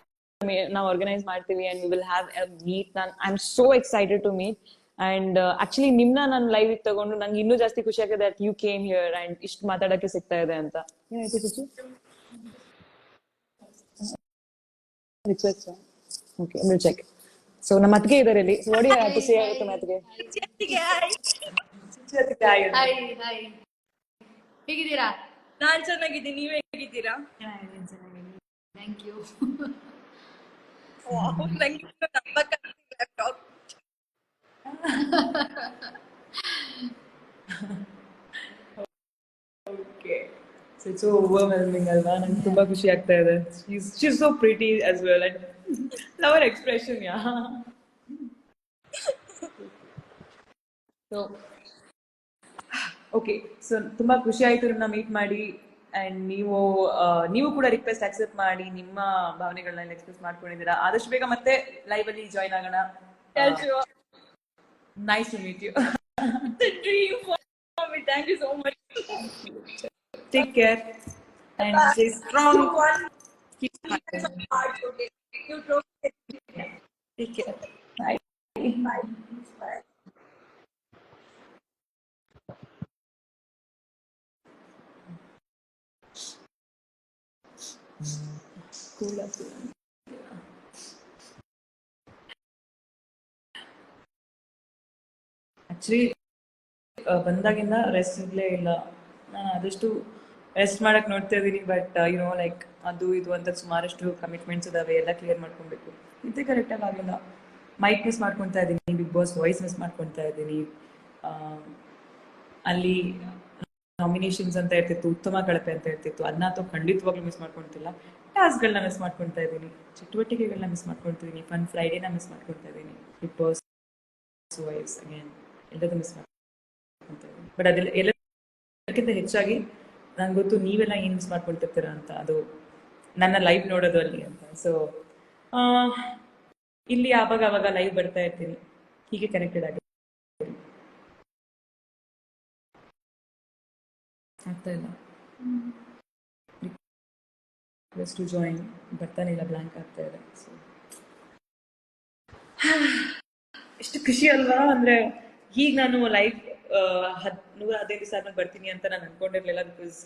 ನಾವು ಆರ್ಗನೈಸ್ ಮಾಡ್ತೀವಿ and we will have a meet. I am so excited to meet. And actually ನಿಮ್ನ ನಾನು ಲೈವ್ ತಗೊಂಡು ನಂಗೆ ಇನ್ನೂ ಜಾಸ್ತಿ ಖುಷಿ ಆಗಿದೆ that you came here and ಇಷ್ಟು ಮಾತಾಡಕ್ಕೆ ಸಿಗ್ತಾ ಇದೆ ಅಂತ. ಏನಾಯ್ತು ಖುಷಿ? Request. Okay, will check. So ನಮ್ಮ ಅತ್ತಿಗೆ ಇದಾರೆ ಇಲ್ಲಿ. What do you have to say ಆಗುತ್ತೆ ಅತ್ತಿಗೆ? ಹಾಯ್ ಹಾಯ್, ಹೇಗಿದ್ದೀರಾ? ನಾನ್ ಚೆನ್ನಾಗಿದ್ದೀನಿ, ನೀವ್ ಹೇಗಿದ್ದೀರಾ? Thank you. ನಂಗೆ ನಂಬಕ್ಕಾಗ್ತಿಲ್ಲ. Okay. So it's so overwhelming ಅಲ್ವಾ? ನಂಗೆ ತುಂಬಾ ಖುಷಿ ಆಗ್ತಾ ಇದೆ. She's so pretty as well and love her expression, yeah. So okay, so ತುಂಬಾ ಖುಷಿ ಆಯ್ತು ನಿಮ್ಮನ್ನ ಮೀಟ್ ಮಾಡಿ. ಅಂಡ್ ನೀವು ಕೂಡ ರಿಕ್ವೆಸ್ಟ್ ಅಕ್ಸೆಪ್ಟ್ ಮಾಡಿ ನಿಮ್ಮ ಭಾವನೆಗಳನ್ನ ಎಕ್ಸ್ಪ್ರೆಸ್ ಮಾಡ್ಕೊಂಡಿದ್ದೀರಾ. ಆದಷ್ಟು ಬೇಗ ಮತ್ತೆ ಲೈವ್ ಅಲ್ಲಿ ಜಾಯಿನ್ ಆಗೋಣ. Nice to meet you. It's a dream for me. Thank you so much. Take care and stay strong. Keep smiling. You too. Take care. Bye. Bye. Bye. Cool up. Actually ಬಂದಾಗಿಂದ ರೆಸ್ಟ್ ಇರ್ಲೇ ಇಲ್ಲ. ನಾನು ಆದಷ್ಟು ರೆಸ್ಟ್ ಮಾಡಕ್ ನೋಡ್ತಾ ಇದ್ದೀನಿ. ಬಟ್ ಯುನೋ ಲೈಕ್ ಅದು ಇದು ಅಂತ ಸುಮಾರಷ್ಟು ಕಮಿಟ್ಮೆಂಟ್ಸ್ ಇದಾವೆ, ಎಲ್ಲ ಕ್ಲಿಯರ್ ಮಾಡ್ಕೊಬೇಕು. ಇದೇ ಕರೆಕ್ಟಾಗಿ ಆಗಿಲ್ಲ. ಮೈಕ್ ಮಿಸ್ ಮಾಡ್ಕೊತಾ ಇದ್ದೀನಿ, ಬಿಗ್ ಬಾಸ್ ವಾಯ್ಸ್ ಮಿಸ್ ಮಾಡ್ಕೊತಾ ಇದ್ದೀನಿ. ಅಲ್ಲಿ ನಾಮಿನೇಷನ್ಸ್ ಅಂತ ಇರ್ತಿತ್ತು, ಉತ್ತಮ ಕಳಪೆ ಅಂತ ಇರ್ತಿತ್ತು, ಅದನ್ನಂತೂ ಖಂಡಿತವಾಗ್ಲೂ ಮಿಸ್ ಮಾಡ್ಕೊತಿಲ್ಲ. ಟಾಸ್ಕ್ಗಳನ್ನ ಮಿಸ್ ಮಾಡ್ಕೊತಾ ಇದ್ದೀನಿ, ಚಟುವಟಿಕೆಗಳನ್ನ ಮಿಸ್ ಮಾಡ್ಕೊತಿದ್ದೀನಿ, ಫನ್ ಫ್ರೈಡೇನ ಮಿಸ್ ಮಾಡ್ಕೊತಾ ಇದ್ದೀನಿ, ಬಿಗ್ ಬಾಸ್ ವಾಯ್ಸ್ ಅಗೇನ್ ಎಲ್ಲದೂ ಮಿಸ್ ಮಾಡ್ಕೊತಾ ಇದ್ದೀನಿ. ಬಟ್ ಅದೆಲ್ಲ ಎಲ್ಲಕ್ಕಿಂತ ಹೆಚ್ಚಾಗಿ ನಂಗೆ ಗೊತ್ತು ನೀವೆಲ್ಲ ಏನು ಮಿಸ್ ಮಾಡ್ಕೊಳ್ತಿರ್ತೀರ ಅಂತ, ಅದು ನನ್ನ ಲೈವ್ ನೋಡೋದು ಅಲ್ಲಿ ಅಂತ. ಸೊ ಇಲ್ಲಿ ಆವಾಗ ಲೈವ್ ಬರ್ತಾ ಇರ್ತೀನಿ, ಹೀಗೆ ಕನೆಕ್ಟೆಡ್ ಆಗಿ ಆಗ್ತಾ ಇಲ್ಲ. ಟು ಜಾಯಿನ್ ಬರ್ತಾನೆ ಇಲ್ಲ, ಬ್ಲ್ಯಾಂಕ್ ಆಗ್ತಾ ಇದೆ. ಸೊ ಎಷ್ಟು ಖುಷಿ ಅಲ್ವಾ ಅಂದ್ರೆ, ಈಗ ನಾನು ಲೈವ್ 115 ದಿವಸ ಆದ್ಮೇಲೆ ಬರ್ತೀನಿ ಅಂತ ನಾನು ಅನ್ಕೊಂಡಿರ್ಲಿಲ್ಲ. ಬಿಕಾಸ್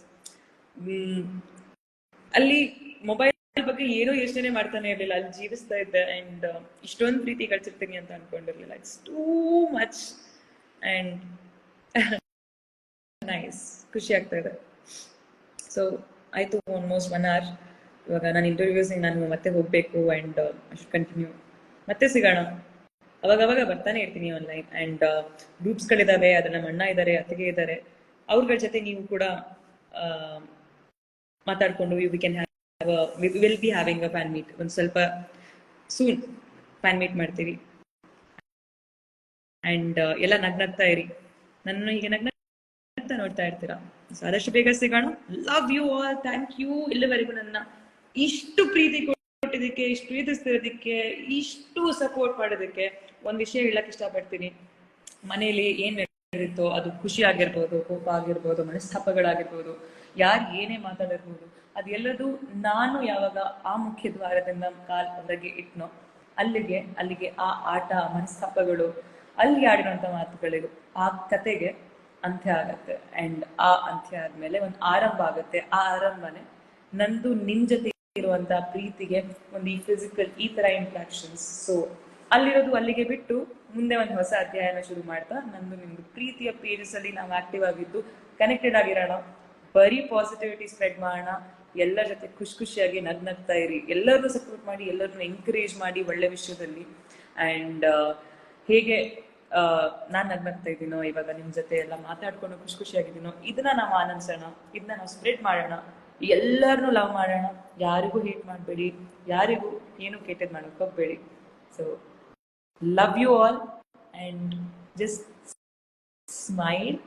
ಅಲ್ಲಿ ಮೊಬೈಲ್ ಬಗ್ಗೆ ಏನೋ ಯೋಚನೆ ಮಾಡ್ತಾನೆ ಇರ್ಲಿಲ್ಲ, ಅಲ್ಲಿ ಜೀವಿಸ್ತಾ ಇದ್ದೆ. ಅಂಡ್ ಇಷ್ಟೊಂದು ಪ್ರೀತಿ ಕಳ್ಸಿರ್ತೀನಿ ಅಂತ ಅನ್ಕೊಂಡಿರ್ಲಿಲ್ಲ. It's too much and nice, ಖುಷಿ ಆಗ್ತಾ ಇದೆ. ಸೊ ಆಯ್ತು, ಆಲ್ಮೋಸ್ಟ್ 1 hour. ಇವಾಗ ನಾನು ಇಂಟರ್ವ್ಯೂಸ್ ನಾನು ಮತ್ತೆ ಹೋಗ್ಬೇಕು ಅಂಡ್ ಕಂಟಿನ್ಯೂ. ಮತ್ತೆ ಸಿಗೋಣ, ಅವಾಗ ಬರ್ತಾನೆ ಇರ್ತೀನಿ ಆನ್ಲೈನ್. ಅಂಡ್ ಗ್ರೂಪ್ಸ್ಗಳಿದಾವೆ, ಅದನ್ನ ನಮ್ಮ ಅಣ್ಣ ಇದ್ದಾರೆ, ಅತ್ತಿಗೆ ಇದ್ದಾರೆ, ಅವ್ರಗಳ ಜೊತೆ ನೀವು ಕೂಡ ಮಾತಾಡ್ಕೊಂಡು will be having a fan meet. ಒಂದು ಸ್ವಲ್ಪ ಸೂನ್ ಫ್ಯಾನ್ ಮೀಟ್ ಮಾಡ್ತೀವಿ. ಅಂಡ್ ಎಲ್ಲ ನಗ್ನಗ್ತಾ ಇರಿ, ನನ್ನ ಹೀಗೆ ನಗ್ನಗ್ತಾ ನೋಡ್ತಾ ಇರ್ತೀರಾ. ಸೊ ಆದಷ್ಟು ಬೇಗ ಸಿಗೋಣ. Love you all, thank you ಇಲ್ಲಿವರೆಗೂ ನನ್ನ ಇಷ್ಟು ಪ್ರೀತಿ ಕೊಟ್ಟಿದ್ದಕ್ಕೆ, ಇಷ್ಟು ಪ್ರೀತಿಸ್ತಿರೋದಕ್ಕೆ, ಇಷ್ಟು ಸಪೋರ್ಟ್ ಮಾಡೋದಕ್ಕೆ. ಒಂದ್ ವಿಷಯ ಹೇಳಕ್ ಇಷ್ಟಪಡ್ತೀನಿ. ಮನೇಲಿ ಏನ್ ನಡೆದಿತ್ತೋ ಅದು ಖುಷಿ ಆಗಿರ್ಬೋದು, ಕೋಪ ಆಗಿರ್ಬೋದು, ಮನಸ್ತಾಪಗಳಾಗಿರ್ಬೋದು, ಯಾರು ಏನೇ ಮಾತಾಡಿರ್ಬೋದು, ಅದೆಲ್ಲದು ನಾನು ಯಾವಾಗ ಆ ಮುಖ್ಯ ದ್ವಾರದಿಂದ ಕಾಲ್ ಹೊರಗೆ ಇಟ್ನೋ ಅಲ್ಲಿಗೆ ಆ ಆಟ, ಮನಸ್ತಾಪಗಳು, ಅಲ್ಲಿ ಆಡಿರುವಂತ ಮಾತುಗಳಿಗೂ ಆ ಕತೆಗೆ ಅಂತ್ಯ ಆಗತ್ತೆ. ಅಂಡ್ ಆ ಅಂತ್ಯ ಆದ್ಮೇಲೆ ಒಂದು ಆರಂಭ ಆಗತ್ತೆ. ಆ ಆರಂಭನೆ ನಂದು ನಿನ್ ಜೊತೆ ಇರುವಂತ ಪ್ರೀತಿಗೆ ಒಂದು ಈ ಫಿಸಿಕಲ್ ಈ ತರ ಇಂಟ್ರಾಕ್ಷನ್ಸ್. ಸೊ ಅಲ್ಲಿರೋದು ಅಲ್ಲಿಗೆ ಬಿಟ್ಟು ಮುಂದೆ ಒಂದು ಹೊಸ ಅಧ್ಯಾಯನ ಶುರು ಮಾಡ್ತಾ ನಂದು ನಿಮ್ದು ಪ್ರೀತಿಯ ಪೇಜಸ್ ಅಲ್ಲಿ ನಾವು ಆಕ್ಟಿವ್ ಆಗಿದ್ದು ಕನೆಕ್ಟೆಡ್ ಆಗಿರೋಣ. ಬರೀ ಪಾಸಿಟಿವಿಟಿ ಸ್ಪ್ರೆಡ್ ಮಾಡೋಣ. ಎಲ್ಲರ ಜೊತೆ ಖುಷಿಯಾಗಿ ನಗ್ನಗ್ತಾ ಇರಿ. ಎಲ್ಲರನ್ನೂ ಸಪೋರ್ಟ್ ಮಾಡಿ, ಎಲ್ಲರನ್ನೂ ಎಂಕರೇಜ್ ಮಾಡಿ ಒಳ್ಳೆ ವಿಷಯದಲ್ಲಿ. ಅಂಡ್ ಹೇಗೆ ನಾನ್ ನಗ್ನಗ್ತಾ ಇದ್ದೀನೋ, ಇವಾಗ ನಿಮ್ ಜೊತೆ ಎಲ್ಲ ಮಾತಾಡ್ಕೊಂಡು ಖುಷಿಯಾಗಿದ್ದೀನೋ, ಇದನ್ನ ನಾವು ಆನಂದಿಸೋಣ, ಇದನ್ನ ನಾವು ಸ್ಪ್ರೆಡ್ ಮಾಡೋಣ. ಎಲ್ಲರನ್ನೂ ಲವ್ ಮಾಡೋಣ. ಯಾರಿಗೂ ಹೇಟ್ ಮಾಡಬೇಡಿ, ಯಾರಿಗೂ ಏನು ಕೆಟ್ಟದ್ ಮಾಡಕ್ ಹೋಗ್ಬೇಡಿ. So love you all and just smile.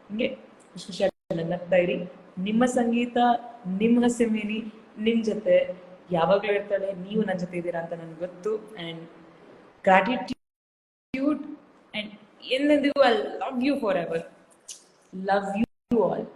ಹಿಂಗೆ ಖುಷಿಯಾಗಿ ನಗ್ತಾ ಇರಿ. ನಿಮ್ಮ ಸಂಗೀತ, ನಿಮ್ಮ ಹಸಿಮೇನಿ ನಿಮ್ ಜೊತೆ ಯಾವಾಗ್ಲೂ ಇರ್ತಾಳೆ. ನೀವು ನನ್ನ ಜೊತೆ ಇದ್ದೀರಾ ಅಂತ ನನ್ಗೆ ಗೊತ್ತು. ಅಂಡ್ ಗ್ರಾಟಿಟ್ಯೂಡ್ ಅಂಡ್ ಎಂದೆಂದಿಗೂ I love you forever. Love you all.